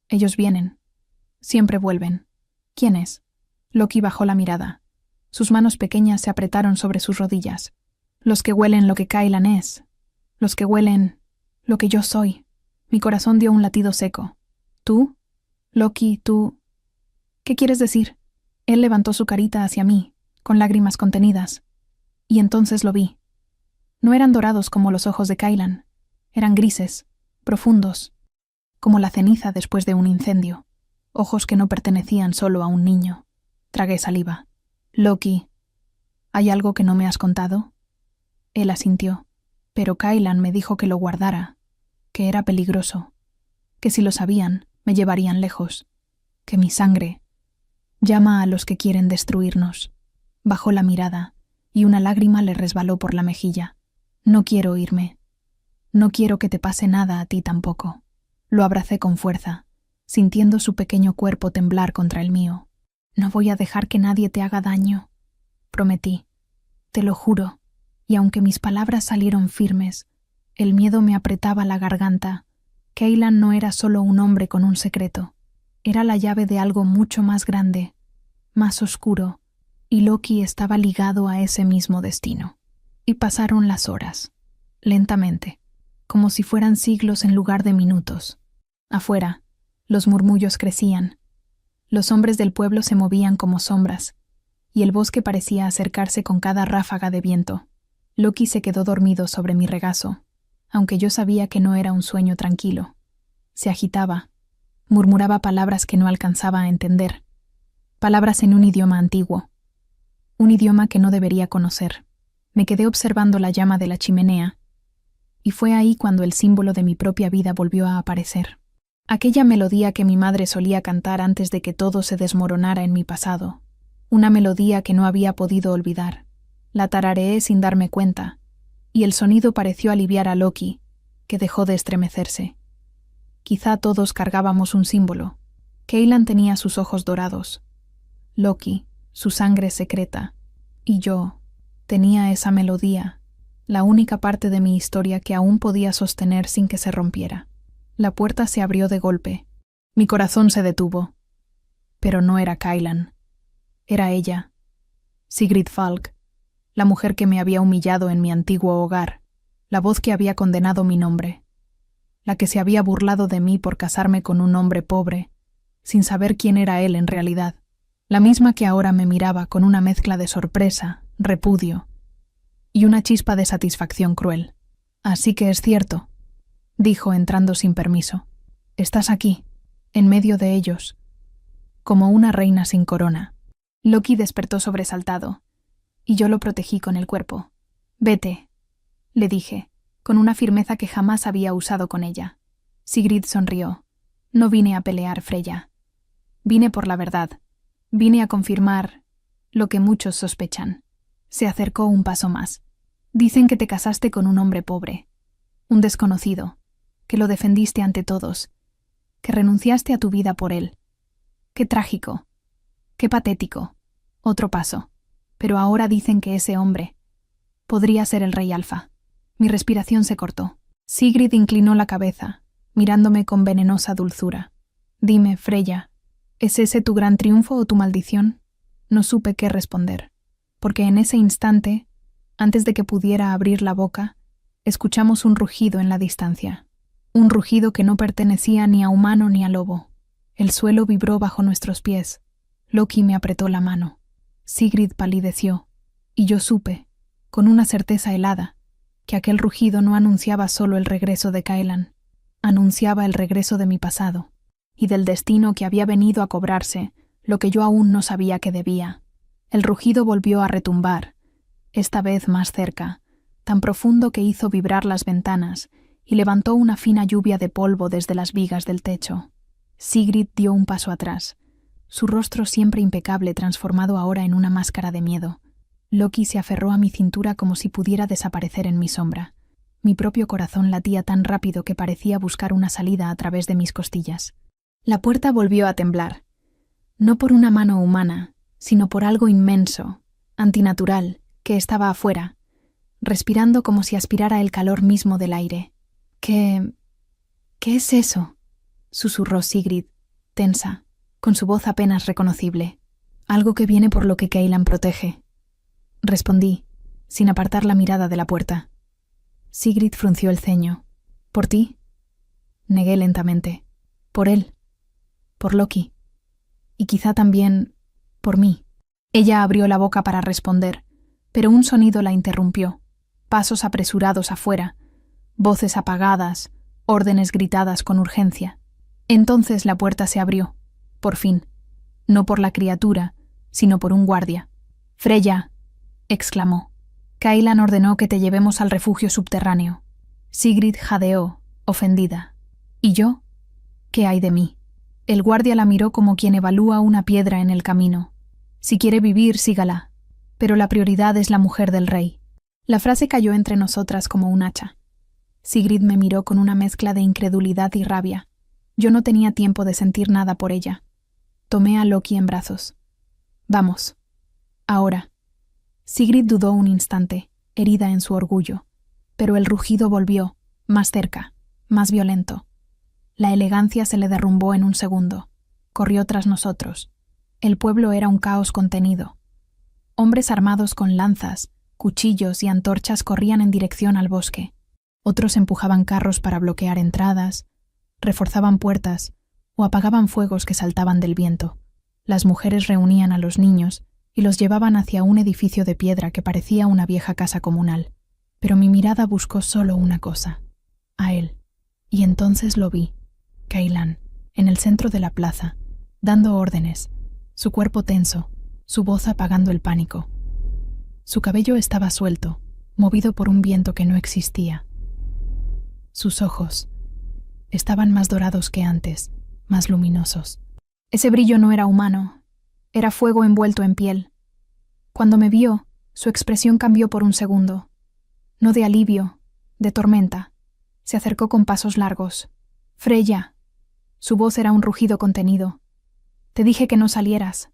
ellos vienen. Siempre vuelven». «¿Quiénes?». Loki bajó la mirada. Sus manos pequeñas se apretaron sobre sus rodillas. «Los que huelen lo que Kaylan es. Los que huelen lo que yo soy». Mi corazón dio un latido seco. «¿Tú? Loki, tú...» «¿Qué quieres decir?». Él levantó su carita hacia mí, con lágrimas contenidas. Y entonces lo vi. No eran dorados como los ojos de Kaylan. Eran grises, profundos, como la ceniza después de un incendio. Ojos que no pertenecían solo a un niño. Tragué saliva. «Loki, ¿hay algo que no me has contado?». Él asintió, pero Kaylan me dijo que lo guardara, que era peligroso, que si lo sabían, me llevarían lejos, que mi sangre llama a los que quieren destruirnos. Bajó la mirada, y una lágrima le resbaló por la mejilla. «No quiero irme. No quiero que te pase nada a ti tampoco». Lo abracé con fuerza, sintiendo su pequeño cuerpo temblar contra el mío. «No voy a dejar que nadie te haga daño», prometí. «Te lo juro». Y aunque mis palabras salieron firmes, el miedo me apretaba la garganta. Kaylan no era solo un hombre con un secreto. Era la llave de algo mucho más grande, más oscuro, y Loki estaba ligado a ese mismo destino. Y pasaron las horas, lentamente, como si fueran siglos en lugar de minutos. Afuera, los murmullos crecían. Los hombres del pueblo se movían como sombras, y el bosque parecía acercarse con cada ráfaga de viento. Loki se quedó dormido sobre mi regazo, aunque yo sabía que no era un sueño tranquilo. Se agitaba, murmuraba palabras que no alcanzaba a entender, palabras en un idioma antiguo, un idioma que no debería conocer. Me quedé observando la llama de la chimenea, y fue ahí cuando el símbolo de mi propia vida volvió a aparecer. Aquella melodía que mi madre solía cantar antes de que todo se desmoronara en mi pasado, una melodía que no había podido olvidar. La tarareé sin darme cuenta, y el sonido pareció aliviar a Loki, que dejó de estremecerse. Quizá todos cargábamos un símbolo. Kaylan tenía sus ojos dorados, Loki, su sangre secreta, y yo tenía esa melodía, la única parte de mi historia que aún podía sostener sin que se rompiera. La puerta se abrió de golpe. Mi corazón se detuvo. Pero no era Kaylan. Era ella, Sigrid Falk, la mujer que me había humillado en mi antiguo hogar, la voz que había condenado mi nombre, la que se había burlado de mí por casarme con un hombre pobre, sin saber quién era él en realidad, la misma que ahora me miraba con una mezcla de sorpresa, repudio y una chispa de satisfacción cruel. «Así que es cierto», dijo entrando sin permiso. «Estás aquí, en medio de ellos. como una reina sin corona. Loki despertó sobresaltado, y yo lo protegí con el cuerpo. «Vete», le dije, con una firmeza que jamás había usado con ella. Sigrid sonrió. «No vine a pelear, Freya. Vine por la verdad. Vine a confirmar lo que muchos sospechan». Se acercó un paso más. «Dicen que te casaste con un hombre pobre, un desconocido, que lo defendiste ante todos, que renunciaste a tu vida por él. Qué trágico, qué patético. Otro paso. Pero ahora dicen que ese hombre podría ser el rey Alfa». Mi respiración se cortó. Sigrid inclinó la cabeza, mirándome con venenosa dulzura. «Dime, Freya, ¿es ese tu gran triunfo o tu maldición?» No supe qué responder, porque en ese instante, antes de que pudiera abrir la boca, escuchamos un rugido en la distancia. Un rugido que no pertenecía ni a humano ni a lobo. El suelo vibró bajo nuestros pies. Loki me apretó la mano. Sigrid palideció, y yo supe, con una certeza helada, que aquel rugido no anunciaba solo el regreso de Caelan, anunciaba el regreso de mi pasado, y del destino que había venido a cobrarse lo que yo aún no sabía que debía. El rugido volvió a retumbar, esta vez más cerca, tan profundo que hizo vibrar las ventanas y levantó una fina lluvia de polvo desde las vigas del techo. Sigrid dio un paso atrás, su rostro siempre impecable transformado ahora en una máscara de miedo. Loki se aferró a mi cintura como si pudiera desaparecer en mi sombra. Mi propio corazón latía tan rápido que parecía buscar una salida a través de mis costillas. La puerta volvió a temblar, no por una mano humana, sino por algo inmenso, antinatural, que estaba afuera, respirando como si aspirara el calor mismo del aire. ¿Qué es eso?», susurró Sigrid, tensa, con su voz apenas reconocible. «Algo que viene por lo que Caelan protege», respondí, sin apartar la mirada de la puerta. Sigrid frunció el ceño. «¿Por ti?», negué lentamente. «Por él. Por Loki. Y quizá también por mí». Ella abrió la boca para responder, pero un sonido la interrumpió. Pasos apresurados afuera, voces apagadas, órdenes gritadas con urgencia. Entonces la puerta se abrió, por fin, no por la criatura, sino por un guardia. «Freya», exclamó, «Caelan ordenó que te llevemos al refugio subterráneo». Sigrid jadeó, ofendida. «¿Y yo? ¿Qué hay de mí?». El guardia la miró como quien evalúa una piedra en el camino. «Si quiere vivir, sígala, pero la prioridad es la mujer del rey». La frase cayó entre nosotras como un hacha. Sigrid me miró con una mezcla de incredulidad y rabia. Yo no tenía tiempo de sentir nada por ella. Tomé a Loki en brazos. «Vamos. Ahora». Sigrid dudó un instante, herida en su orgullo, pero el rugido volvió, más cerca, más violento. La elegancia se le derrumbó en un segundo. Corrió tras nosotros. El pueblo era un caos contenido. Hombres armados con lanzas, cuchillos y antorchas corrían en dirección al bosque. Otros empujaban carros para bloquear entradas, reforzaban puertas o apagaban fuegos que saltaban del viento. Las mujeres reunían a los niños y los llevaban hacia un edificio de piedra que parecía una vieja casa comunal. Pero mi mirada buscó solo una cosa, a él. Y entonces lo vi, Caelan, en el centro de la plaza, dando órdenes, su cuerpo tenso, su voz apagando el pánico. Su cabello estaba suelto, movido por un viento que no existía. Sus ojos estaban más dorados que antes, más luminosos. Ese brillo no era humano, era fuego envuelto en piel. Cuando me vio, su expresión cambió por un segundo. No de alivio, de tormenta. Se acercó con pasos largos. «Freya». Su voz era un rugido contenido. «Te dije que no salieras».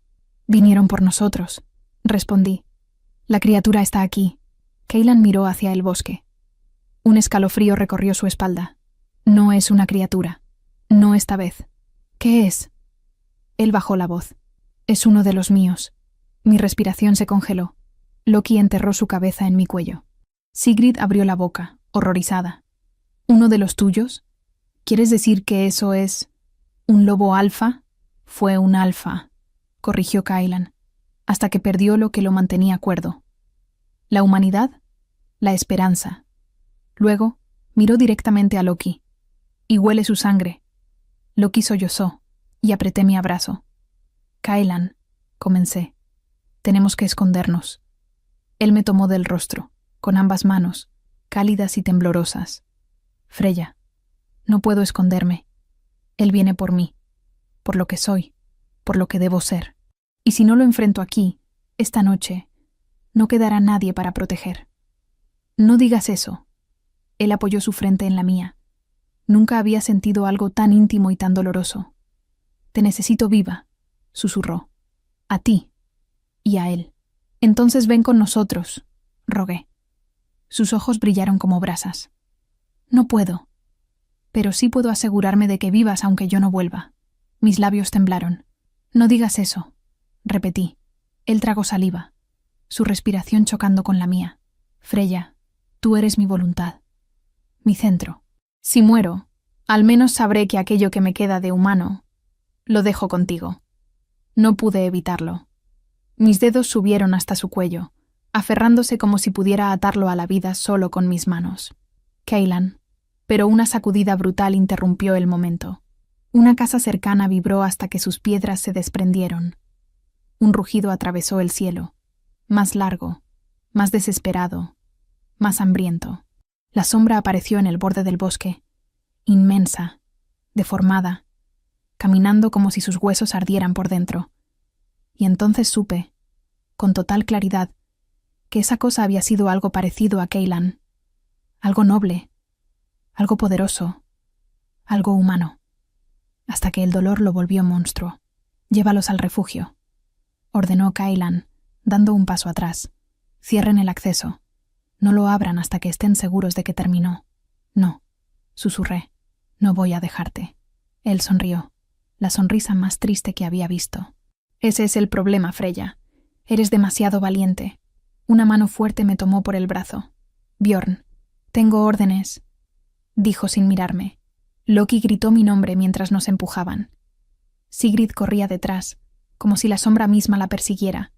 «Vinieron por nosotros», respondí. «La criatura está aquí». Caelan miró hacia el bosque. Un escalofrío recorrió su espalda. «No es una criatura. No esta vez». «¿Qué es?». Él bajó la voz. «Es uno de los míos». Mi respiración se congeló. Loki enterró su cabeza en mi cuello. Sigrid abrió la boca, horrorizada. «¿Uno de los tuyos? ¿Quieres decir que eso es un lobo alfa?» «Fue un alfa», corrigió Caelan, «hasta que perdió lo que lo mantenía cuerdo. ¿La humanidad? La esperanza». Luego miró directamente a Loki. «Y huele su sangre». Loki sollozó, y apreté mi abrazo. Kylan, comencé. Tenemos que escondernos. Él me tomó del rostro, con ambas manos, cálidas y temblorosas. Freya, no puedo esconderme. Él viene por mí, por lo que soy, por lo que debo ser. Y si no lo enfrento aquí, esta noche, no quedará nadie para proteger. No digas eso. Él apoyó su frente en la mía. Nunca había sentido algo tan íntimo y tan doloroso. Te necesito viva, susurró. A ti y a él. Entonces ven con nosotros, rogué. Sus ojos brillaron como brasas. No puedo. Pero sí puedo asegurarme de que vivas aunque yo no vuelva. Mis labios temblaron. No digas eso, repetí. Él tragó saliva, su respiración chocando con la mía. Freya, tú eres mi voluntad, mi centro. Si muero, al menos sabré que aquello que me queda de humano lo dejo contigo. No pude evitarlo. Mis dedos subieron hasta su cuello, aferrándose como si pudiera atarlo a la vida solo con mis manos. Kylan, pero una sacudida brutal interrumpió el momento. Una casa cercana vibró hasta que sus piedras se desprendieron. Un rugido atravesó el cielo, más largo, más desesperado, más hambriento. La sombra apareció en el borde del bosque, inmensa, deformada, caminando como si sus huesos ardieran por dentro. Y entonces supe, con total claridad, que esa cosa había sido algo parecido a Kylan, algo noble, algo poderoso, algo humano, hasta que el dolor lo volvió monstruo. Llévalos al refugio, ordenó Kylan, dando un paso atrás. Cierren el acceso. No lo abran hasta que estén seguros de que terminó. No, susurré, no voy a dejarte. Él sonrió, la sonrisa más triste que había visto. Ese es el problema, Freya. Eres demasiado valiente. Una mano fuerte me tomó por el brazo. Bjorn, tengo órdenes, dijo sin mirarme. Loki gritó mi nombre mientras nos empujaban. Sigrid corría detrás, como si la sombra misma la persiguiera.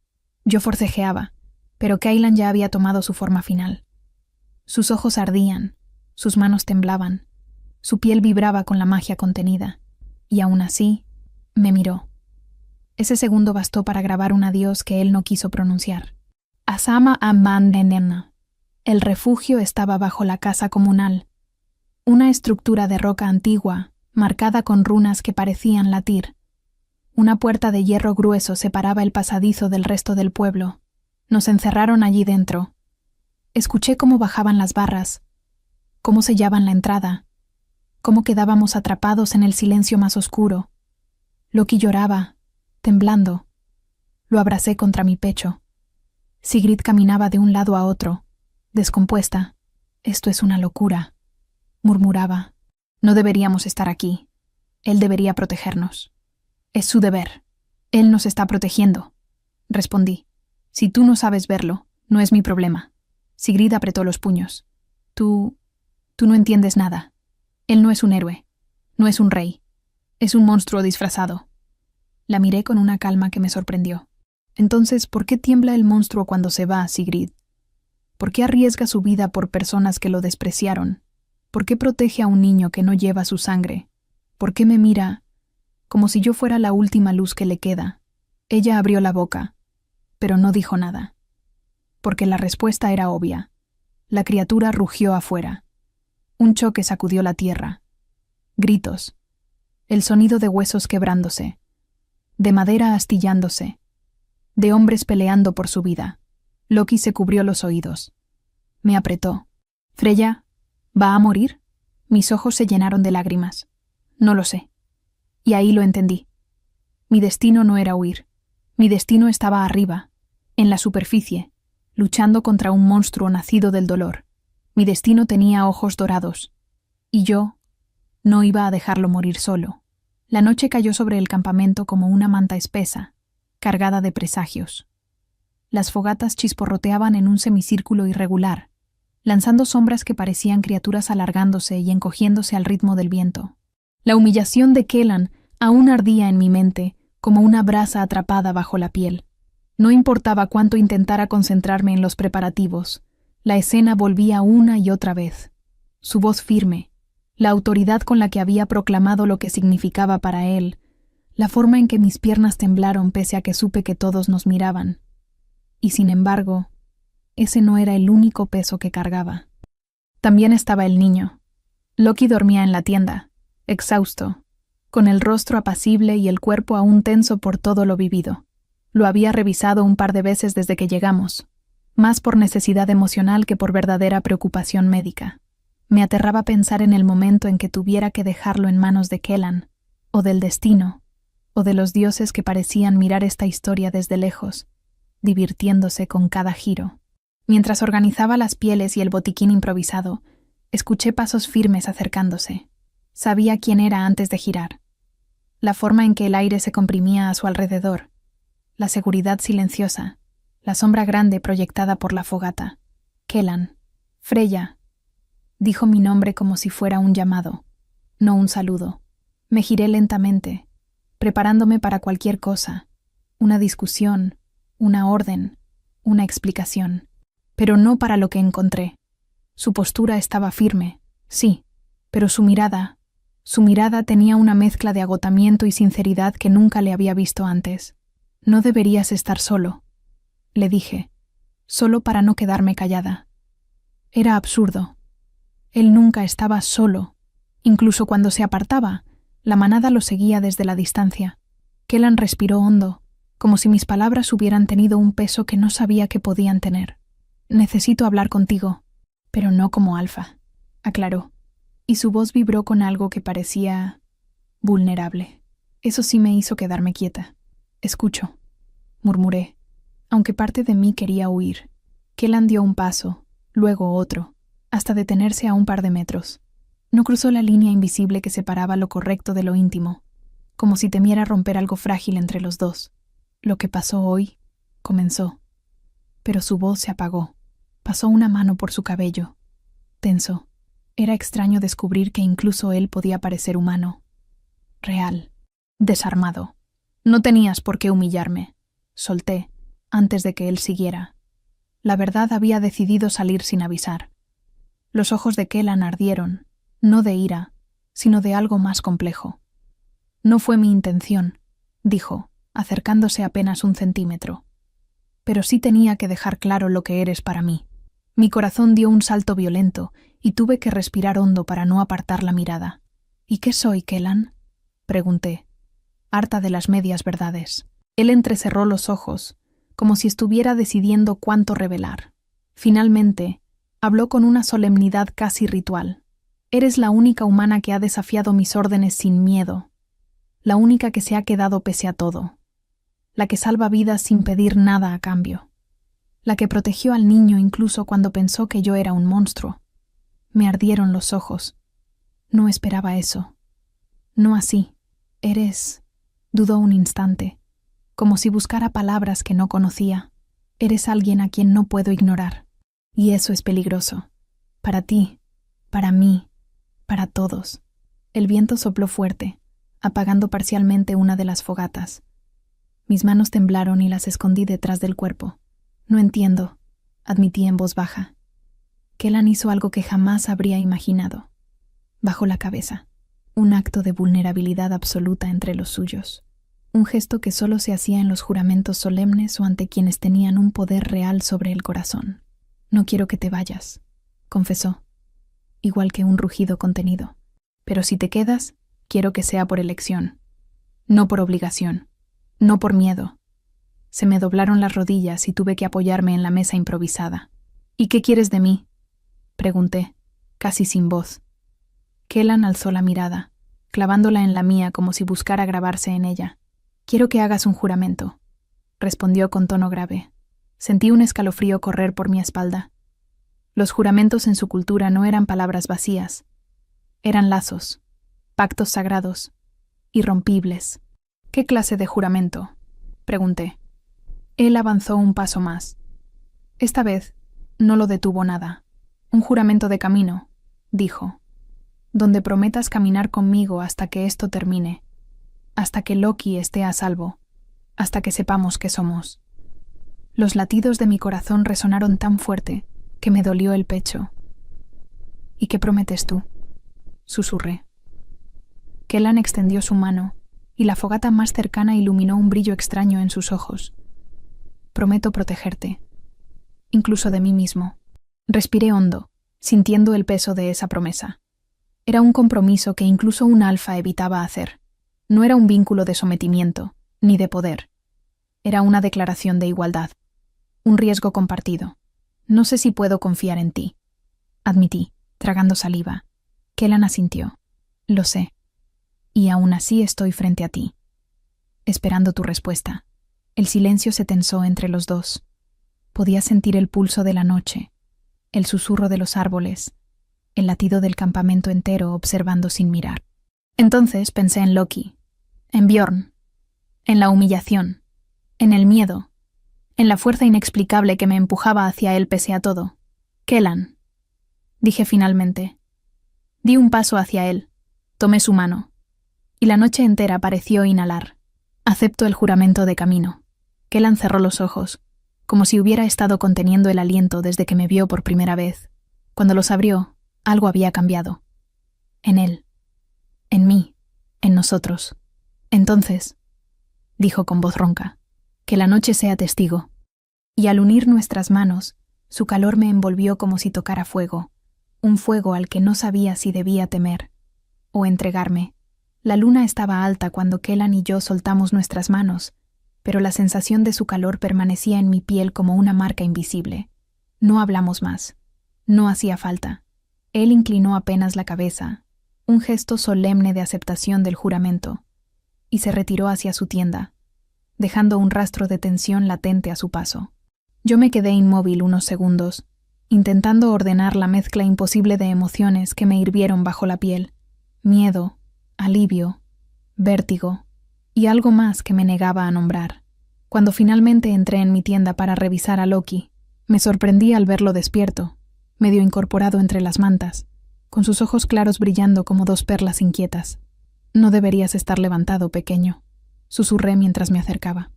Yo forcejeaba, pero Kylan ya había tomado su forma final. Sus ojos ardían, sus manos temblaban, su piel vibraba con la magia contenida, y aún así, me miró. Ese segundo bastó para grabar un adiós que él no quiso pronunciar. Asama Amandenena. El refugio estaba bajo la casa comunal, una estructura de roca antigua, marcada con runas que parecían latir. Una puerta de hierro grueso separaba el pasadizo del resto del pueblo. Nos encerraron allí dentro. Escuché cómo bajaban las barras, cómo sellaban la entrada, cómo quedábamos atrapados en el silencio más oscuro. Loki lloraba, temblando. Lo abracé contra mi pecho. Sigrid caminaba de un lado a otro, descompuesta. Esto es una locura, murmuraba. No deberíamos estar aquí. Él debería protegernos. Es su deber. Él nos está protegiendo, respondí. Si tú no sabes verlo, no es mi problema. Sigrid apretó los puños. Tú no entiendes nada. Él no es un héroe, no es un rey. Es un monstruo disfrazado. La miré con una calma que me sorprendió. Entonces, ¿por qué tiembla el monstruo cuando se va, Sigrid? ¿Por qué arriesga su vida por personas que lo despreciaron? ¿Por qué protege a un niño que no lleva su sangre? ¿Por qué me mira como si yo fuera la última luz que le queda? Ella abrió la boca, pero no dijo nada, porque la respuesta era obvia. La criatura rugió afuera. Un choque sacudió la tierra. Gritos. El sonido de huesos quebrándose, de madera astillándose, de hombres peleando por su vida. Loki se cubrió los oídos. Me apretó. «Freya, ¿va a morir?» Mis ojos se llenaron de lágrimas. No lo sé. Y ahí lo entendí. Mi destino no era huir. Mi destino estaba arriba, en la superficie, luchando contra un monstruo nacido del dolor. Mi destino tenía ojos dorados. Y yo no iba a dejarlo morir solo. La noche cayó sobre el campamento como una manta espesa, cargada de presagios. Las fogatas chisporroteaban en un semicírculo irregular, lanzando sombras que parecían criaturas alargándose y encogiéndose al ritmo del viento. La humillación de Kellan aún ardía en mi mente, como una brasa atrapada bajo la piel. No importaba cuánto intentara concentrarme en los preparativos, la escena volvía una y otra vez. Su voz firme, la autoridad con la que había proclamado lo que significaba para él, la forma en que mis piernas temblaron pese a que supe que todos nos miraban. Y sin embargo, ese no era el único peso que cargaba. También estaba el niño. Loki dormía en la tienda, exhausto, con el rostro apacible y el cuerpo aún tenso por todo lo vivido. Lo había revisado un par de veces desde que llegamos, más por necesidad emocional que por verdadera preocupación médica. Me aterraba pensar en el momento en que tuviera que dejarlo en manos de Kellan, o del destino, o de los dioses que parecían mirar esta historia desde lejos, divirtiéndose con cada giro. Mientras organizaba las pieles y el botiquín improvisado, escuché pasos firmes acercándose. Sabía quién era antes de girar. La forma en que el aire se comprimía a su alrededor, la seguridad silenciosa, la sombra grande proyectada por la fogata. Kellan, Freya. Dijo mi nombre como si fuera un llamado, no un saludo. Me giré lentamente, preparándome para cualquier cosa, una discusión, una orden, una explicación, pero no para lo que encontré. Su postura estaba firme, sí, pero su mirada tenía una mezcla de agotamiento y sinceridad que nunca le había visto antes. No deberías estar solo, le dije, solo para no quedarme callada. Era absurdo. Él nunca estaba solo. Incluso cuando se apartaba, la manada lo seguía desde la distancia. Kellan respiró hondo, como si mis palabras hubieran tenido un peso que no sabía que podían tener. Necesito hablar contigo, pero no como Alfa, aclaró, y su voz vibró con algo que parecía vulnerable. Eso sí me hizo quedarme quieta. Escucho, murmuré, aunque parte de mí quería huir. Kellan dio un paso, luego otro, hasta detenerse a un par de metros. No cruzó la línea invisible que separaba lo correcto de lo íntimo, como si temiera romper algo frágil entre los dos. Lo que pasó hoy, comenzó, pero su voz se apagó. Pasó una mano por su cabello. Tenso. Era extraño descubrir que incluso él podía parecer humano. Real. Desarmado. No tenías por qué humillarme. Solté, antes de que él siguiera. La verdad había decidido salir sin avisar. Los ojos de Kellan ardieron, no de ira, sino de algo más complejo. No fue mi intención, dijo, acercándose apenas 1 centímetro. Pero sí tenía que dejar claro lo que eres para mí. Mi corazón dio un salto violento y tuve que respirar hondo para no apartar la mirada. ¿Y qué soy, Kellan?, pregunté, harta de las medias verdades. Él entrecerró los ojos, como si estuviera decidiendo cuánto revelar. Finalmente, habló con una solemnidad casi ritual. Eres la única humana que ha desafiado mis órdenes sin miedo, la única que se ha quedado pese a todo, la que salva vidas sin pedir nada a cambio, la que protegió al niño incluso cuando pensó que yo era un monstruo. Me ardieron los ojos. No esperaba eso. No así. Eres... Dudó un instante, como si buscara palabras que no conocía. Eres alguien a quien no puedo ignorar. Y eso es peligroso. Para ti, para mí, para todos. El viento sopló fuerte, apagando parcialmente una de las fogatas. Mis manos temblaron y las escondí detrás del cuerpo. No entiendo, admití en voz baja. Kellan hizo algo que jamás habría imaginado. Bajó la cabeza. Un acto de vulnerabilidad absoluta entre los suyos. Un gesto que solo se hacía en los juramentos solemnes o ante quienes tenían un poder real sobre el corazón. No quiero que te vayas, confesó, igual que un rugido contenido. Pero si te quedas, quiero que sea por elección, no por obligación, no por miedo. Se me doblaron las rodillas y tuve que apoyarme en la mesa improvisada. ¿Y qué quieres de mí?, pregunté, casi sin voz. Kellan alzó la mirada, clavándola en la mía como si buscara grabarse en ella. Quiero que hagas un juramento, respondió con tono grave. Sentí un escalofrío correr por mi espalda. Los juramentos en su cultura no eran palabras vacías. Eran lazos, pactos sagrados, irrompibles. ¿Qué clase de juramento?, pregunté. Él avanzó un paso más. Esta vez no lo detuvo nada. Un juramento de camino, dijo, donde prometas caminar conmigo hasta que esto termine, hasta que Loki esté a salvo, hasta que sepamos qué somos. Los latidos de mi corazón resonaron tan fuerte que me dolió el pecho. ¿Y qué prometes tú?, susurré. Kellan extendió su mano y la fogata más cercana iluminó un brillo extraño en sus ojos. Prometo protegerte, incluso de mí mismo. Respiré hondo, sintiendo el peso de esa promesa. Era un compromiso que incluso un alfa evitaba hacer. No era un vínculo de sometimiento, ni de poder. Era una declaración de igualdad. Un riesgo compartido. No sé si puedo confiar en ti, admití, tragando saliva. Kellan asintió. Lo sé. Y aún así estoy frente a ti, esperando tu respuesta. El silencio se tensó entre los dos. Podía sentir el pulso de la noche, el susurro de los árboles, el latido del campamento entero observando sin mirar. Entonces pensé en Loki, en Bjorn, en la humillación, en el miedo, en la fuerza inexplicable que me empujaba hacia él pese a todo. Kellan, dije finalmente. Di un paso hacia él, tomé su mano, y la noche entera pareció inhalar. Acepto el juramento de camino. Kellan cerró los ojos, como si hubiera estado conteniendo el aliento desde que me vio por primera vez. Cuando los abrió, algo había cambiado. En él, en mí, en nosotros. Entonces, dijo con voz ronca, que la noche sea testigo. Y al unir nuestras manos, su calor me envolvió como si tocara fuego, un fuego al que no sabía si debía temer o entregarme. La luna estaba alta cuando Kellan y yo soltamos nuestras manos, pero la sensación de su calor permanecía en mi piel como una marca invisible. No hablamos más. No hacía falta. Él inclinó apenas la cabeza, un gesto solemne de aceptación del juramento, y se retiró hacia su tienda, dejando un rastro de tensión latente a su paso. Yo me quedé inmóvil unos segundos, intentando ordenar la mezcla imposible de emociones que me hirvieron bajo la piel. Miedo, alivio, vértigo y algo más que me negaba a nombrar. Cuando finalmente entré en mi tienda para revisar a Loki, me sorprendí al verlo despierto, medio incorporado entre las mantas, con sus ojos claros brillando como dos perlas inquietas. «No deberías estar levantado, pequeño», susurré mientras me acercaba.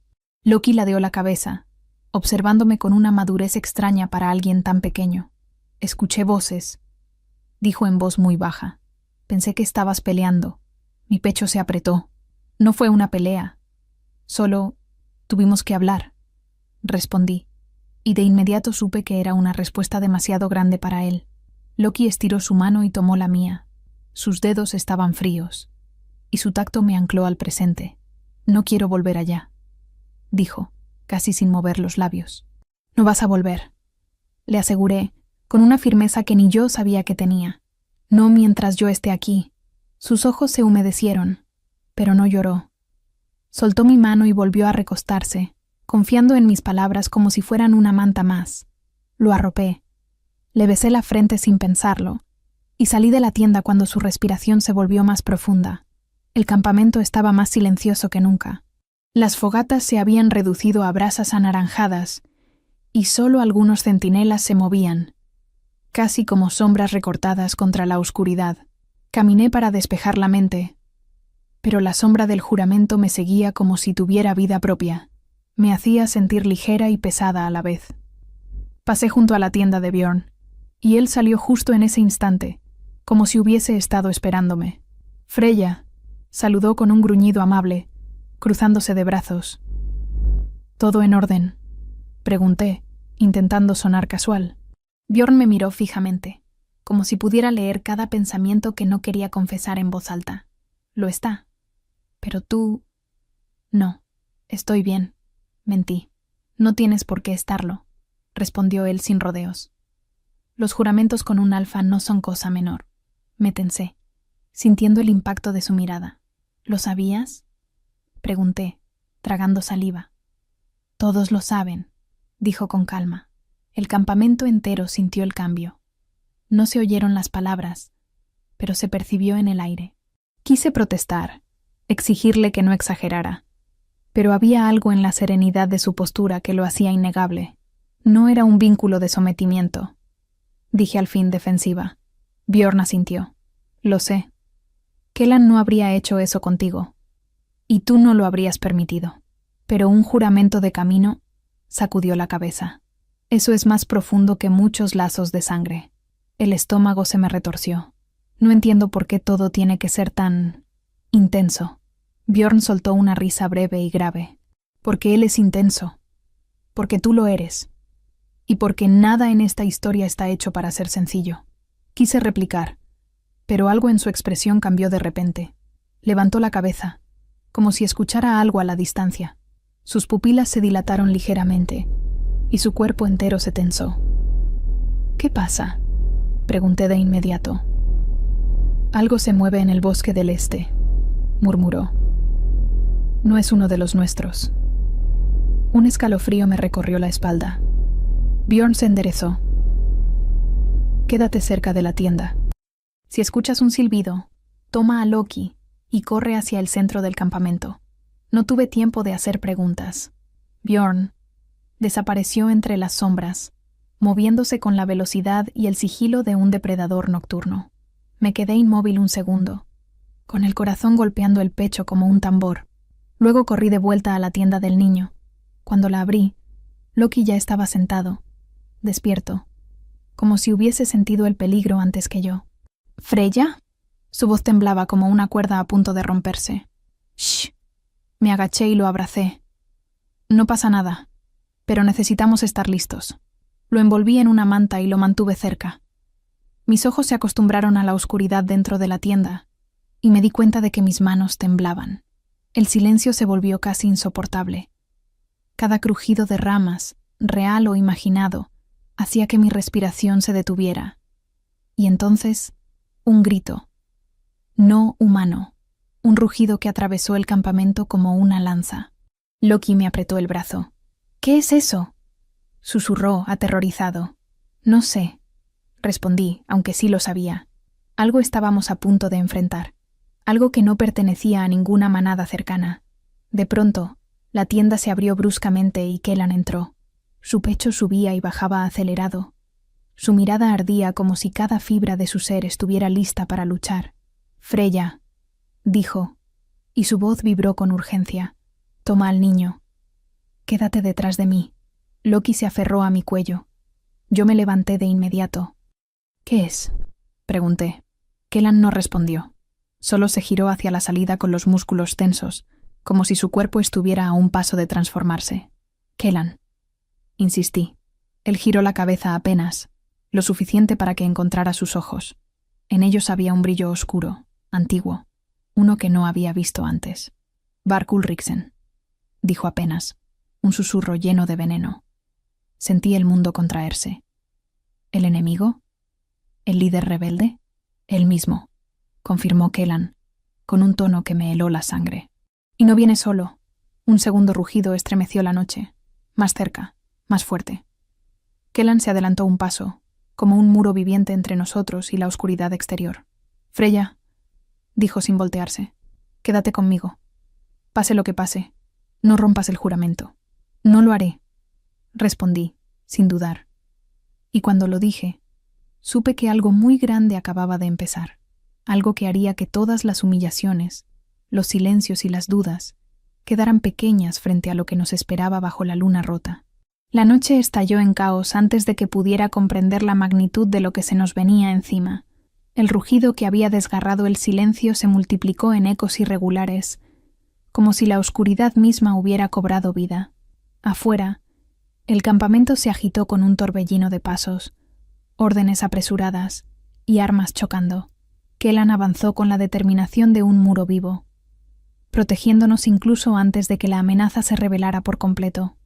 Loki ladeó la cabeza, observándome con una madurez extraña para alguien tan pequeño. «Escuché voces», dijo en voz muy baja. «Pensé que estabas peleando». Mi pecho se apretó. No fue una pelea. Solo tuvimos que hablar, respondí, y de inmediato supe que era una respuesta demasiado grande para él. Loki estiró su mano y tomó la mía. Sus dedos estaban fríos, y su tacto me ancló al presente. «No quiero volver allá», dijo, casi sin mover los labios. «No vas a volver», le aseguré, con una firmeza que ni yo sabía que tenía. «No mientras yo esté aquí». Sus ojos se humedecieron, pero no lloró. Soltó mi mano y volvió a recostarse, confiando en mis palabras como si fueran una manta más. Lo arropé. Le besé la frente sin pensarlo, y salí de la tienda cuando su respiración se volvió más profunda. El campamento estaba más silencioso que nunca. Las fogatas se habían reducido a brasas anaranjadas, y solo algunos centinelas se movían, casi como sombras recortadas contra la oscuridad. Caminé para despejar la mente, pero la sombra del juramento me seguía como si tuviera vida propia. Me hacía sentir ligera y pesada a la vez. Pasé junto a la tienda de Bjorn, y él salió justo en ese instante, como si hubiese estado esperándome. «Freya», saludó con un gruñido amable, cruzándose de brazos. «¿Todo en orden?», pregunté, intentando sonar casual. Bjorn me miró fijamente, como si pudiera leer cada pensamiento que no quería confesar en voz alta. «Lo está. Pero tú...». «No, estoy bien», mentí. «No tienes por qué estarlo», respondió él sin rodeos. «Los juramentos con un alfa no son cosa menor». Me tensé, sintiendo el impacto de su mirada. «¿Lo sabías?», pregunté, tragando saliva. «Todos lo saben», dijo con calma. El campamento entero sintió el cambio. No se oyeron las palabras, pero se percibió en el aire. Quise protestar, exigirle que no exagerara, pero había algo en la serenidad de su postura que lo hacía innegable. No era un vínculo de sometimiento, dije al fin defensiva. Bjorn asintió. «Lo sé. Kellan no habría hecho eso contigo, y tú no lo habrías permitido. Pero un juramento de camino», sacudió la cabeza. «Eso es más profundo que muchos lazos de sangre». El estómago se me retorció. No entiendo por qué todo tiene que ser tan intenso. Bjorn soltó una risa breve y grave. Porque él es intenso. Porque tú lo eres. Y porque nada en esta historia está hecho para ser sencillo. Quise replicar, pero algo en su expresión cambió de repente. Levantó la cabeza, como si escuchara algo a la distancia. Sus pupilas se dilataron ligeramente, y su cuerpo entero se tensó. «¿Qué pasa?», pregunté de inmediato. «Algo se mueve en el bosque del este», murmuró. «No es uno de los nuestros». Un escalofrío me recorrió la espalda. Bjorn se enderezó. «Quédate cerca de la tienda. Si escuchas un silbido, toma a Loki y corre hacia el centro del campamento». No tuve tiempo de hacer preguntas. Bjorn desapareció entre las sombras, moviéndose con la velocidad y el sigilo de un depredador nocturno. Me quedé inmóvil un segundo, con el corazón golpeando el pecho como un tambor. Luego corrí de vuelta a la tienda del niño. Cuando la abrí, Loki ya estaba sentado, despierto, como si hubiese sentido el peligro antes que yo. «¿Freya?». Su voz temblaba como una cuerda a punto de romperse. «Shh». Me agaché y lo abracé. «No pasa nada, pero necesitamos estar listos». Lo envolví en una manta y lo mantuve cerca. Mis ojos se acostumbraron a la oscuridad dentro de la tienda, y me di cuenta de que mis manos temblaban. El silencio se volvió casi insoportable. Cada crujido de ramas, real o imaginado, hacía que mi respiración se detuviera. Y entonces, un grito. No humano. Un rugido que atravesó el campamento como una lanza. Loki me apretó el brazo. «¿Qué es eso?», susurró, aterrorizado. «No sé», respondí, aunque sí lo sabía. Algo estábamos a punto de enfrentar. Algo que no pertenecía a ninguna manada cercana. De pronto, la tienda se abrió bruscamente y Kellan entró. Su pecho subía y bajaba acelerado. Su mirada ardía como si cada fibra de su ser estuviera lista para luchar. «Freya», dijo, y su voz vibró con urgencia. «Toma al niño. Quédate detrás de mí». Loki se aferró a mi cuello. Yo me levanté de inmediato. «¿Qué es?», pregunté. Kellan no respondió. Solo se giró hacia la salida con los músculos tensos, como si su cuerpo estuviera a un paso de transformarse. «Kellan», insistí. Él giró la cabeza apenas, lo suficiente para que encontrara sus ojos. En ellos había un brillo oscuro, antiguo, uno que no había visto antes. «Varg Ulriksen», dijo apenas, un susurro lleno de veneno. Sentí el mundo contraerse. ¿El enemigo? ¿El líder rebelde? «Él mismo», confirmó Kellan, con un tono que me heló la sangre. «Y no viene solo». Un segundo rugido estremeció la noche. Más cerca, más fuerte. Kellan se adelantó un paso, como un muro viviente entre nosotros y la oscuridad exterior. «Freya», dijo sin voltearse, «quédate conmigo. Pase lo que pase, no rompas el juramento». «No lo haré», respondí, sin dudar. Y cuando lo dije, supe que algo muy grande acababa de empezar, algo que haría que todas las humillaciones, los silencios y las dudas quedaran pequeñas frente a lo que nos esperaba bajo la luna rota. La noche estalló en caos antes de que pudiera comprender la magnitud de lo que se nos venía encima. El rugido que había desgarrado el silencio se multiplicó en ecos irregulares, como si la oscuridad misma hubiera cobrado vida. Afuera, el campamento se agitó con un torbellino de pasos, órdenes apresuradas y armas chocando. Kellan avanzó con la determinación de un muro vivo, protegiéndonos incluso antes de que la amenaza se revelara por completo.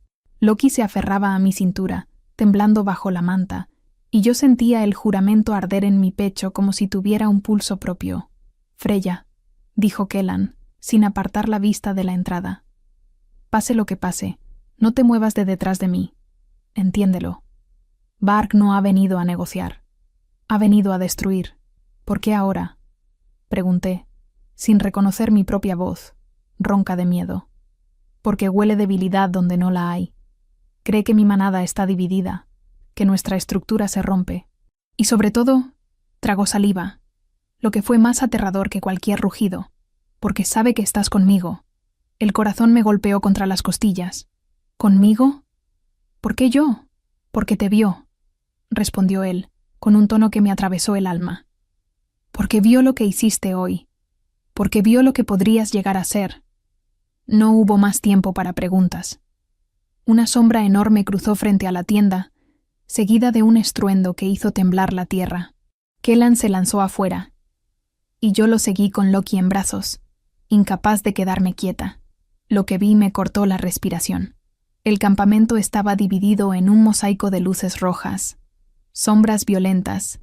Loki se aferraba a mi cintura, temblando bajo la manta, y yo sentía el juramento arder en mi pecho como si tuviera un pulso propio. «Freya», dijo Kellan, sin apartar la vista de la entrada. «Pase lo que pase, no te muevas de detrás de mí. Entiéndelo. Varg no ha venido a negociar. Ha venido a destruir. ¿Por qué ahora?», pregunté, sin reconocer mi propia voz, ronca de miedo. «Porque huele debilidad donde no la hay. Cree que mi manada está dividida, que nuestra estructura se rompe. Y sobre todo, tragó saliva, lo que fue más aterrador que cualquier rugido, porque sabe que estás conmigo». El corazón me golpeó contra las costillas. «¿Conmigo? ¿Por qué yo?». «Porque te vio», respondió él, con un tono que me atravesó el alma. «Porque vio lo que hiciste hoy. Porque vio lo que podrías llegar a ser. No hubo más tiempo para preguntas. Una sombra enorme cruzó frente a la tienda, seguida de un estruendo que hizo temblar la tierra. Kellan se lanzó afuera, y yo lo seguí con Loki en brazos, incapaz de quedarme quieta. Lo que vi me cortó la respiración. El campamento estaba dividido en un mosaico de luces rojas, sombras violentas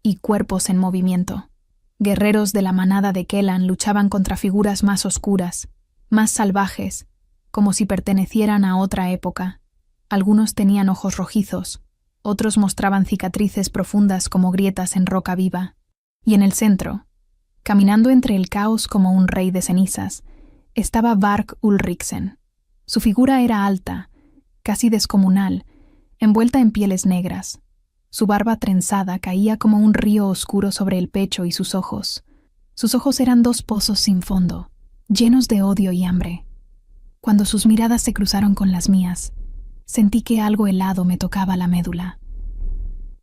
y cuerpos en movimiento. Guerreros de la manada de Kellan luchaban contra figuras más oscuras, más salvajes, como si pertenecieran a otra época. Algunos tenían ojos rojizos, otros mostraban cicatrices profundas como grietas en roca viva. Y en el centro, caminando entre el caos como un rey de cenizas, estaba Varg Ulriksen. Su figura era alta, casi descomunal, envuelta en pieles negras. Su barba trenzada caía como un río oscuro sobre el pecho y sus ojos. Sus ojos eran dos pozos sin fondo, llenos de odio y hambre. Cuando sus miradas se cruzaron con las mías, sentí que algo helado me tocaba la médula.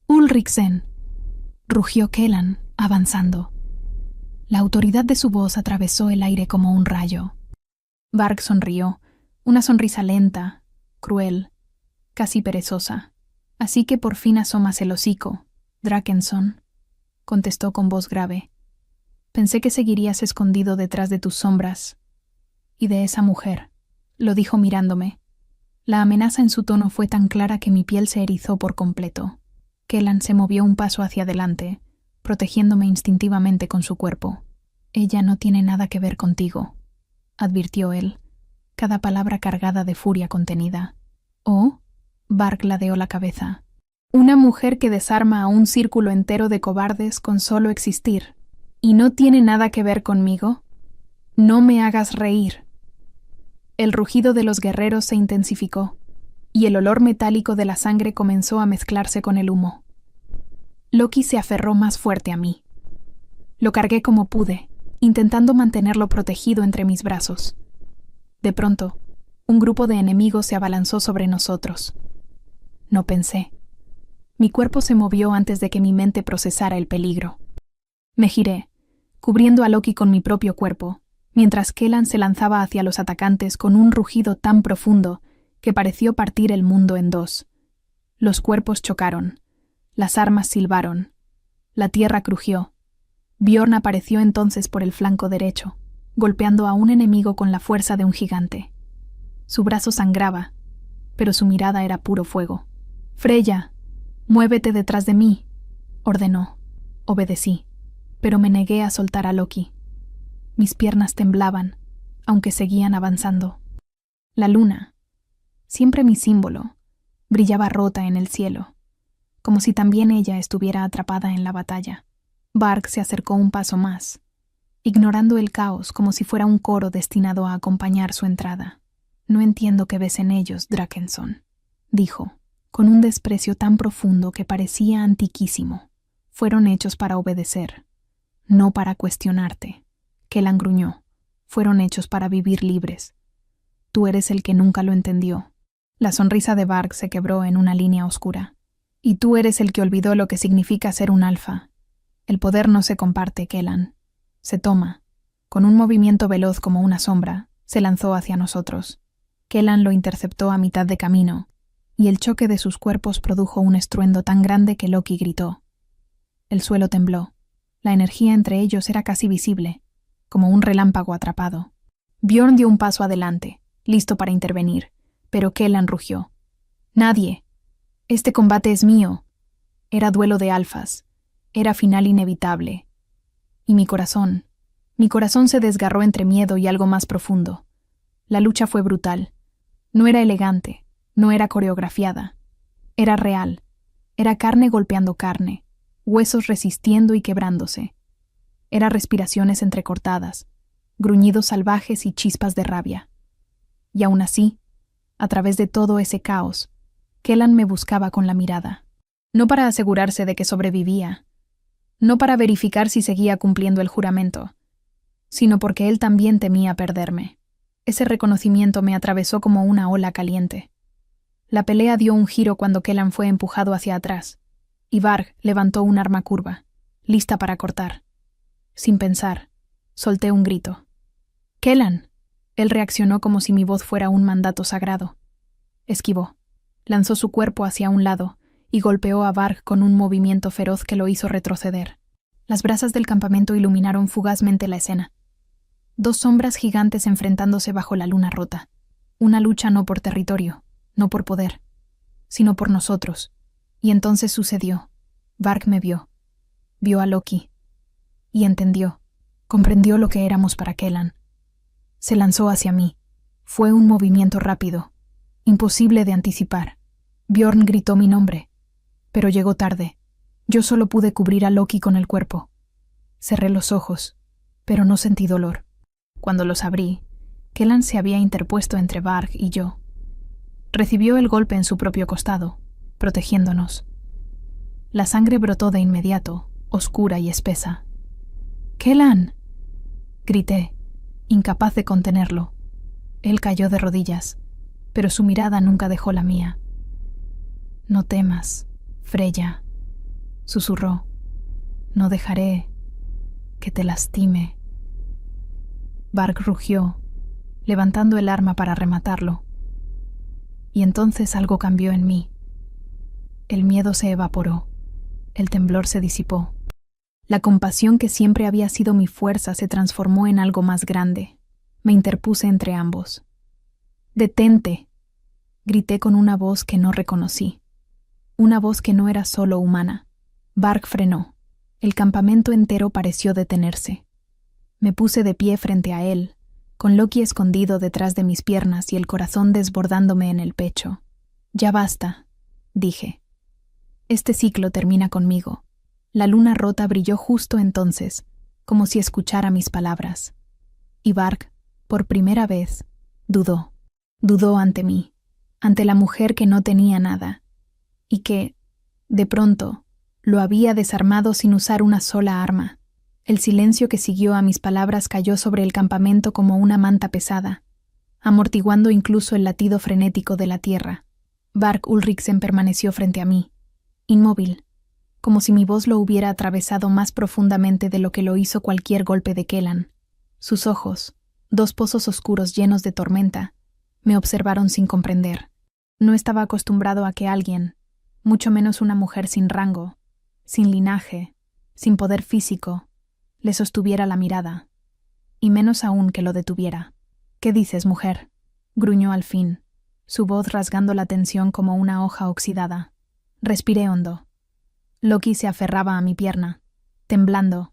«Ulriksen», rugió Kellan, avanzando. La autoridad de su voz atravesó el aire como un rayo. Varg sonrió, una sonrisa lenta, cruel, casi perezosa. «Así que por fin asomas el hocico, Drakenson», contestó con voz grave. «Pensé que seguirías escondido detrás de tus sombras. Y de esa mujer», lo dijo mirándome. La amenaza en su tono fue tan clara que mi piel se erizó por completo. Kellan se movió un paso hacia adelante, protegiéndome instintivamente con su cuerpo. «Ella no tiene nada que ver contigo», advirtió él, cada palabra cargada de furia contenida. «¿Oh?» Varg ladeó la cabeza. «Una mujer que desarma a un círculo entero de cobardes con solo existir. ¿Y no tiene nada que ver conmigo? No me hagas reír». El rugido de los guerreros se intensificó, y el olor metálico de la sangre comenzó a mezclarse con el humo. Loki se aferró más fuerte a mí. Lo cargué como pude, intentando mantenerlo protegido entre mis brazos. De pronto, un grupo de enemigos se abalanzó sobre nosotros. No pensé. Mi cuerpo se movió antes de que mi mente procesara el peligro. Me giré, cubriendo a Loki con mi propio cuerpo, mientras Kellan se lanzaba hacia los atacantes con un rugido tan profundo que pareció partir el mundo en dos. Los cuerpos chocaron, las armas silbaron, la tierra crujió. Bjorn apareció entonces por el flanco derecho, golpeando a un enemigo con la fuerza de un gigante. Su brazo sangraba, pero su mirada era puro fuego. «Freya, muévete detrás de mí», ordenó. Obedecí, pero me negué a soltar a Loki. Mis piernas temblaban, aunque seguían avanzando. La luna, siempre mi símbolo, brillaba rota en el cielo, como si también ella estuviera atrapada en la batalla. Varg se acercó un paso más, ignorando el caos como si fuera un coro destinado a acompañar su entrada. «No entiendo qué ves en ellos, Drakenson», dijo, con un desprecio tan profundo que parecía antiquísimo. «Fueron hechos para obedecer, no para cuestionarte». Kellan gruñó. «Fueron hechos para vivir libres. Tú eres el que nunca lo entendió». La sonrisa de Varg se quebró en una línea oscura. «Y tú eres el que olvidó lo que significa ser un alfa. El poder no se comparte, Kellan. Se toma». Con un movimiento veloz como una sombra, se lanzó hacia nosotros. Kellan lo interceptó a mitad de camino, y el choque de sus cuerpos produjo un estruendo tan grande que Loki gritó. El suelo tembló. La energía entre ellos era casi visible, como un relámpago atrapado. Bjorn dio un paso adelante, listo para intervenir, pero Kellan rugió. «Nadie. Este combate es mío». Era duelo de alfas. Era final inevitable. Y mi corazón se desgarró entre miedo y algo más profundo. La lucha fue brutal. No era elegante, no era coreografiada. Era real. Era carne golpeando carne, huesos resistiendo y quebrándose. Era respiraciones entrecortadas, gruñidos salvajes y chispas de rabia. Y aún así, a través de todo ese caos, Kellan me buscaba con la mirada. No para asegurarse de que sobrevivía, no para verificar si seguía cumpliendo el juramento, sino porque él también temía perderme. Ese reconocimiento me atravesó como una ola caliente. La pelea dio un giro cuando Kellan fue empujado hacia atrás, y Varg levantó un arma curva, lista para cortar. Sin pensar, solté un grito. «¡Kellan!». Él reaccionó como si mi voz fuera un mandato sagrado. Esquivó. Lanzó su cuerpo hacia un lado y golpeó a Varg con un movimiento feroz que lo hizo retroceder. Las brasas del campamento iluminaron fugazmente la escena. Dos sombras gigantes enfrentándose bajo la luna rota. Una lucha no por territorio, no por poder, sino por nosotros. Y entonces sucedió. Varg me vio. Vio a Loki. Y entendió. Comprendió lo que éramos para Kellan. Se lanzó hacia mí. Fue un movimiento rápido, imposible de anticipar. Bjorn gritó mi nombre, pero llegó tarde. Yo solo pude cubrir a Loki con el cuerpo. Cerré los ojos, pero no sentí dolor. Cuando los abrí, Kellan se había interpuesto entre Varg y yo. Recibió el golpe en su propio costado, protegiéndonos. La sangre brotó de inmediato, oscura y espesa. «¡Kellan!», grité, incapaz de contenerlo. Él cayó de rodillas, pero su mirada nunca dejó la mía. «No temas, Freya», susurró. «No dejaré que te lastime». Varg rugió, levantando el arma para rematarlo. Y entonces algo cambió en mí. El miedo se evaporó, el temblor se disipó. La compasión que siempre había sido mi fuerza se transformó en algo más grande. Me interpuse entre ambos. «¡Detente!», grité con una voz que no reconocí. Una voz que no era solo humana. Varg frenó. El campamento entero pareció detenerse. Me puse de pie frente a él, con Loki escondido detrás de mis piernas y el corazón desbordándome en el pecho. «Ya basta», dije. «Este ciclo termina conmigo». La luna rota brilló justo entonces, como si escuchara mis palabras. Y Varg, por primera vez, dudó. Dudó ante mí, ante la mujer que no tenía nada, y que, de pronto, lo había desarmado sin usar una sola arma. El silencio que siguió a mis palabras cayó sobre el campamento como una manta pesada, amortiguando incluso el latido frenético de la tierra. Varg Ulriksen permaneció frente a mí, inmóvil, como si mi voz lo hubiera atravesado más profundamente de lo que lo hizo cualquier golpe de Kellan. Sus ojos, dos pozos oscuros llenos de tormenta, me observaron sin comprender. No estaba acostumbrado a que alguien, mucho menos una mujer sin rango, sin linaje, sin poder físico, le sostuviera la mirada, y menos aún que lo detuviera. «¿Qué dices, mujer?», gruñó al fin, su voz rasgando la tensión como una hoja oxidada. Respiré hondo. Loki se aferraba a mi pierna, temblando,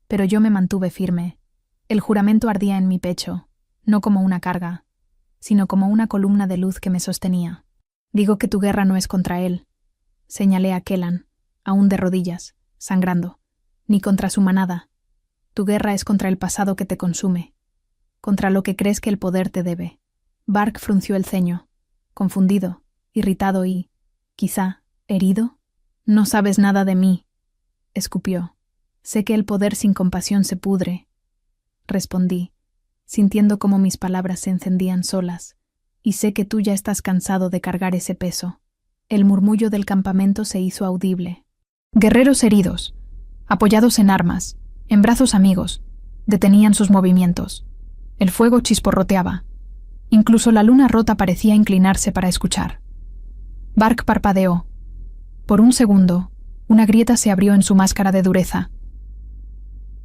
pero yo me mantuve firme. El juramento ardía en mi pecho, no como una carga, sino como una columna de luz que me sostenía. «Digo que tu guerra no es contra él», señalé a Kellan, aún de rodillas, sangrando, «ni contra su manada. Tu guerra es contra el pasado que te consume, contra lo que crees que el poder te debe». Varg frunció el ceño, confundido, irritado y, quizá, herido. «No sabes nada de mí», escupió. «Sé que el poder sin compasión se pudre», respondí, sintiendo cómo mis palabras se encendían solas, «y sé que tú ya estás cansado de cargar ese peso». El murmullo del campamento se hizo audible. Guerreros heridos, apoyados en armas, en brazos amigos, detenían sus movimientos. El fuego chisporroteaba. Incluso la luna rota parecía inclinarse para escuchar. Varg parpadeó. Por un segundo, una grieta se abrió en su máscara de dureza.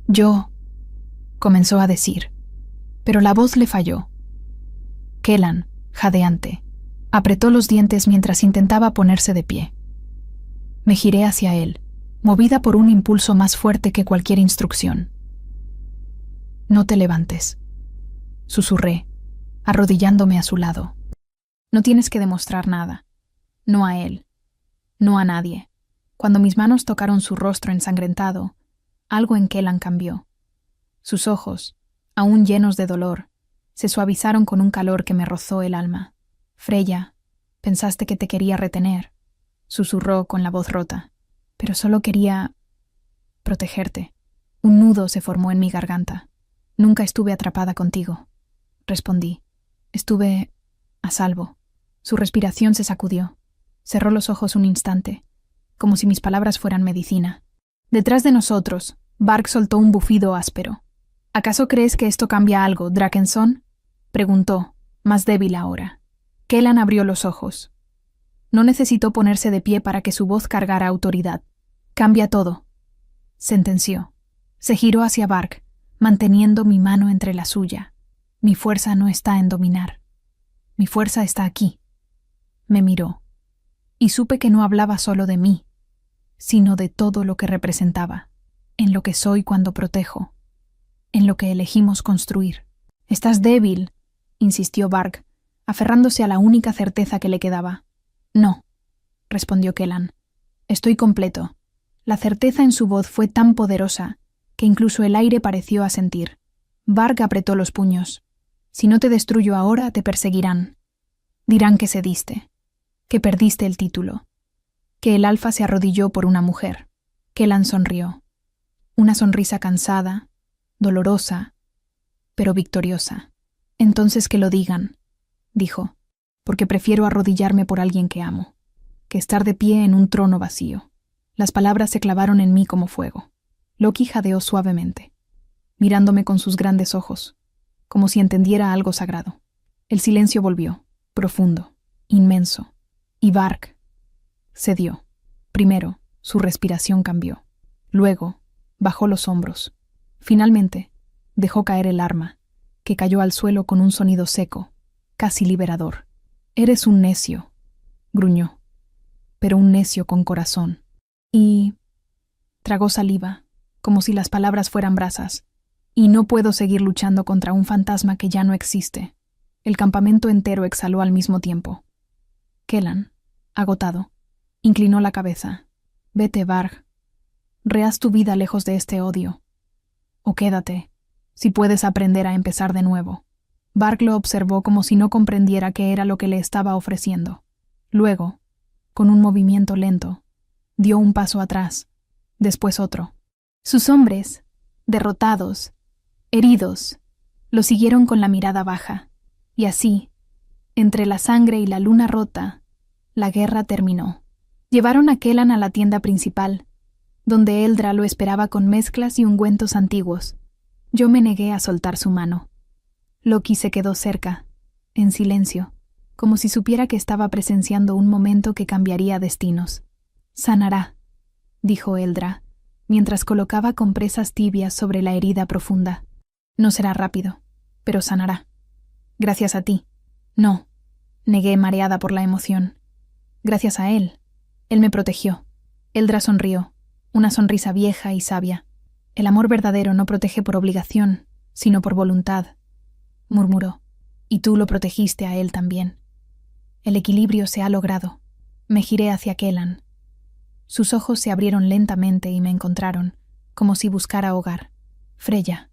«Yo», comenzó a decir, pero la voz le falló. Kellan, jadeante, apretó los dientes mientras intentaba ponerse de pie. Me giré hacia él, movida por un impulso más fuerte que cualquier instrucción. «No te levantes», susurré, arrodillándome a su lado. «No tienes que demostrar nada, no a él. No a nadie». Cuando mis manos tocaron su rostro ensangrentado, algo en Kellan cambió. Sus ojos, aún llenos de dolor, se suavizaron con un calor que me rozó el alma. «Freya, pensaste que te quería retener», susurró con la voz rota. «Pero solo quería protegerte». Un nudo se formó en mi garganta. «Nunca estuve atrapada contigo», respondí. «Estuve a salvo». Su respiración se sacudió. Cerró los ojos un instante, como si mis palabras fueran medicina. Detrás de nosotros, Varg soltó un bufido áspero. «¿Acaso crees que esto cambia algo, Drakenson?», Preguntó, más débil ahora. Kellan abrió los ojos. No necesitó ponerse de pie para que su voz cargara autoridad. Cambia todo, sentenció. Se giró hacia Varg, manteniendo mi mano entre la suya. Mi fuerza no está en dominar. Mi fuerza está aquí. Me miró, y supe que no hablaba solo de mí, sino de todo lo que representaba, en lo que soy cuando protejo, en lo que elegimos construir. Estás débil, insistió Varg, aferrándose a la única certeza que le quedaba. No, respondió Kellan. Estoy completo. La certeza en su voz fue tan poderosa que incluso el aire pareció asentir. Varg apretó los puños. Si no te destruyo ahora, te perseguirán. Dirán que cediste, que perdiste el título, que el alfa se arrodilló por una mujer. Kellan sonrió. Una sonrisa cansada, dolorosa, pero victoriosa. Entonces que lo digan, dijo, porque prefiero arrodillarme por alguien que amo, que estar de pie en un trono vacío. Las palabras se clavaron en mí como fuego. Loki jadeó suavemente, mirándome con sus grandes ojos, como si entendiera algo sagrado. El silencio volvió, profundo, inmenso, y Varg cedió. Primero, su respiración cambió. Luego, bajó los hombros. Finalmente, dejó caer el arma, que cayó al suelo con un sonido seco, casi liberador. Eres un necio, gruñó, pero un necio con corazón. Y tragó saliva, como si las palabras fueran brasas. Y no puedo seguir luchando contra un fantasma que ya no existe. El campamento entero exhaló al mismo tiempo. Kellan, agotado, inclinó la cabeza. Vete, Varg. Rehaz tu vida lejos de este odio. O quédate, si puedes aprender a empezar de nuevo. Varg lo observó como si no comprendiera qué era lo que le estaba ofreciendo. Luego, con un movimiento lento, dio un paso atrás, después otro. Sus hombres, derrotados, heridos, lo siguieron con la mirada baja, y así, entre la sangre y la luna rota, la guerra terminó. Llevaron a Kellan a la tienda principal, donde Eldra lo esperaba con mezclas y ungüentos antiguos. Yo me negué a soltar su mano. Loki se quedó cerca, en silencio, como si supiera que estaba presenciando un momento que cambiaría destinos. Sanará, dijo Eldra, mientras colocaba compresas tibias sobre la herida profunda. No será rápido, pero sanará. Gracias a ti. No, negué mareada por la emoción. Gracias a él. Él me protegió. Eldra sonrió, una sonrisa vieja y sabia. El amor verdadero no protege por obligación, sino por voluntad, murmuró. Y tú lo protegiste a él también. El equilibrio se ha logrado. Me giré hacia Kellan. Sus ojos se abrieron lentamente y me encontraron, como si buscara hogar. Freya,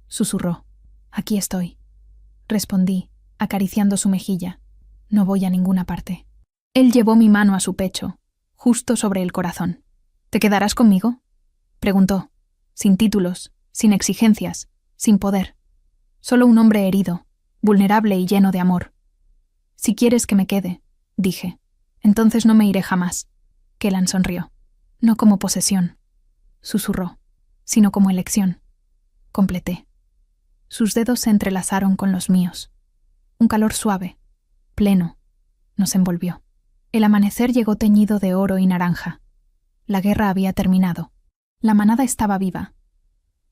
susurró. Aquí estoy. Respondí, acariciando su mejilla. No voy a ninguna parte. Él llevó mi mano a su pecho, justo sobre el corazón. ¿Te quedarás conmigo?, preguntó, sin títulos, sin exigencias, sin poder. Solo un hombre herido, vulnerable y lleno de amor. Si quieres que me quede, dije, entonces no me iré jamás. Kellan sonrió. No como posesión, susurró, sino como elección. Completé. Sus dedos se entrelazaron con los míos. Un calor suave, pleno, nos envolvió. El amanecer llegó teñido de oro y naranja. La guerra había terminado. La manada estaba viva.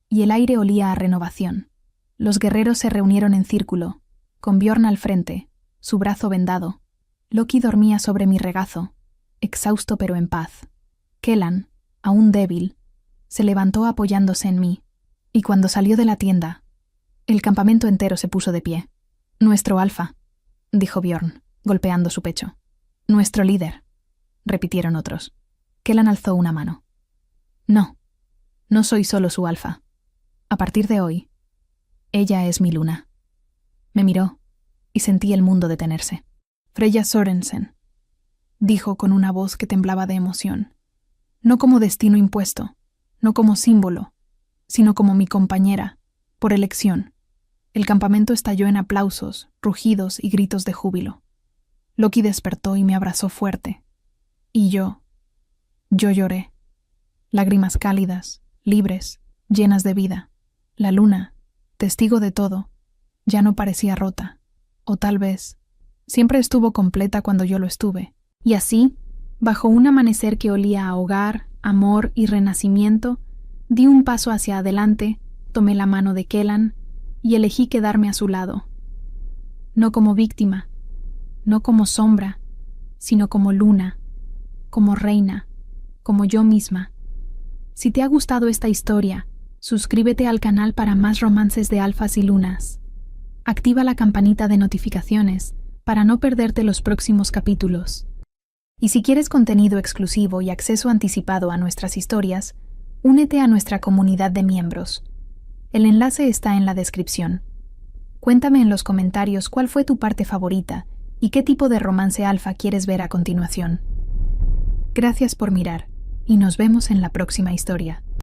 Y el aire olía a renovación. Los guerreros se reunieron en círculo, con Bjorn al frente, su brazo vendado. Loki dormía sobre mi regazo, exhausto pero en paz. Kellan, aún débil, se levantó apoyándose en mí, y cuando salió de la tienda, el campamento entero se puso de pie. Nuestro alfa, dijo Bjorn, golpeando su pecho. Nuestro líder, repitieron otros. Kellan alzó una mano. No, no soy solo su alfa. A partir de hoy, ella es mi luna. Me miró y sentí el mundo detenerse. Freya Sorensen, dijo con una voz que temblaba de emoción. No como destino impuesto, no como símbolo, sino como mi compañera, por elección. El campamento estalló en aplausos, rugidos y gritos de júbilo. Loki despertó y me abrazó fuerte. Y yo lloré. Lágrimas cálidas, libres, llenas de vida. La luna, testigo de todo, Ya no parecía rota. O tal vez, siempre estuvo completa cuando yo lo estuve. Y así, bajo un amanecer que olía a hogar, amor y renacimiento, di un paso hacia adelante, tomé la mano de Kellan y elegí quedarme a su lado. No como víctima, no como sombra, sino como luna, como reina, como yo misma. Si te ha gustado esta historia, suscríbete al canal para más romances de alfas y lunas. Activa la campanita de notificaciones para no perderte los próximos capítulos. Y si quieres contenido exclusivo y acceso anticipado a nuestras historias, únete a nuestra comunidad de miembros. El enlace está en la descripción. Cuéntame en los comentarios cuál fue tu parte favorita y qué tipo de romance alfa quieres ver a continuación. Gracias por mirar y nos vemos en la próxima historia.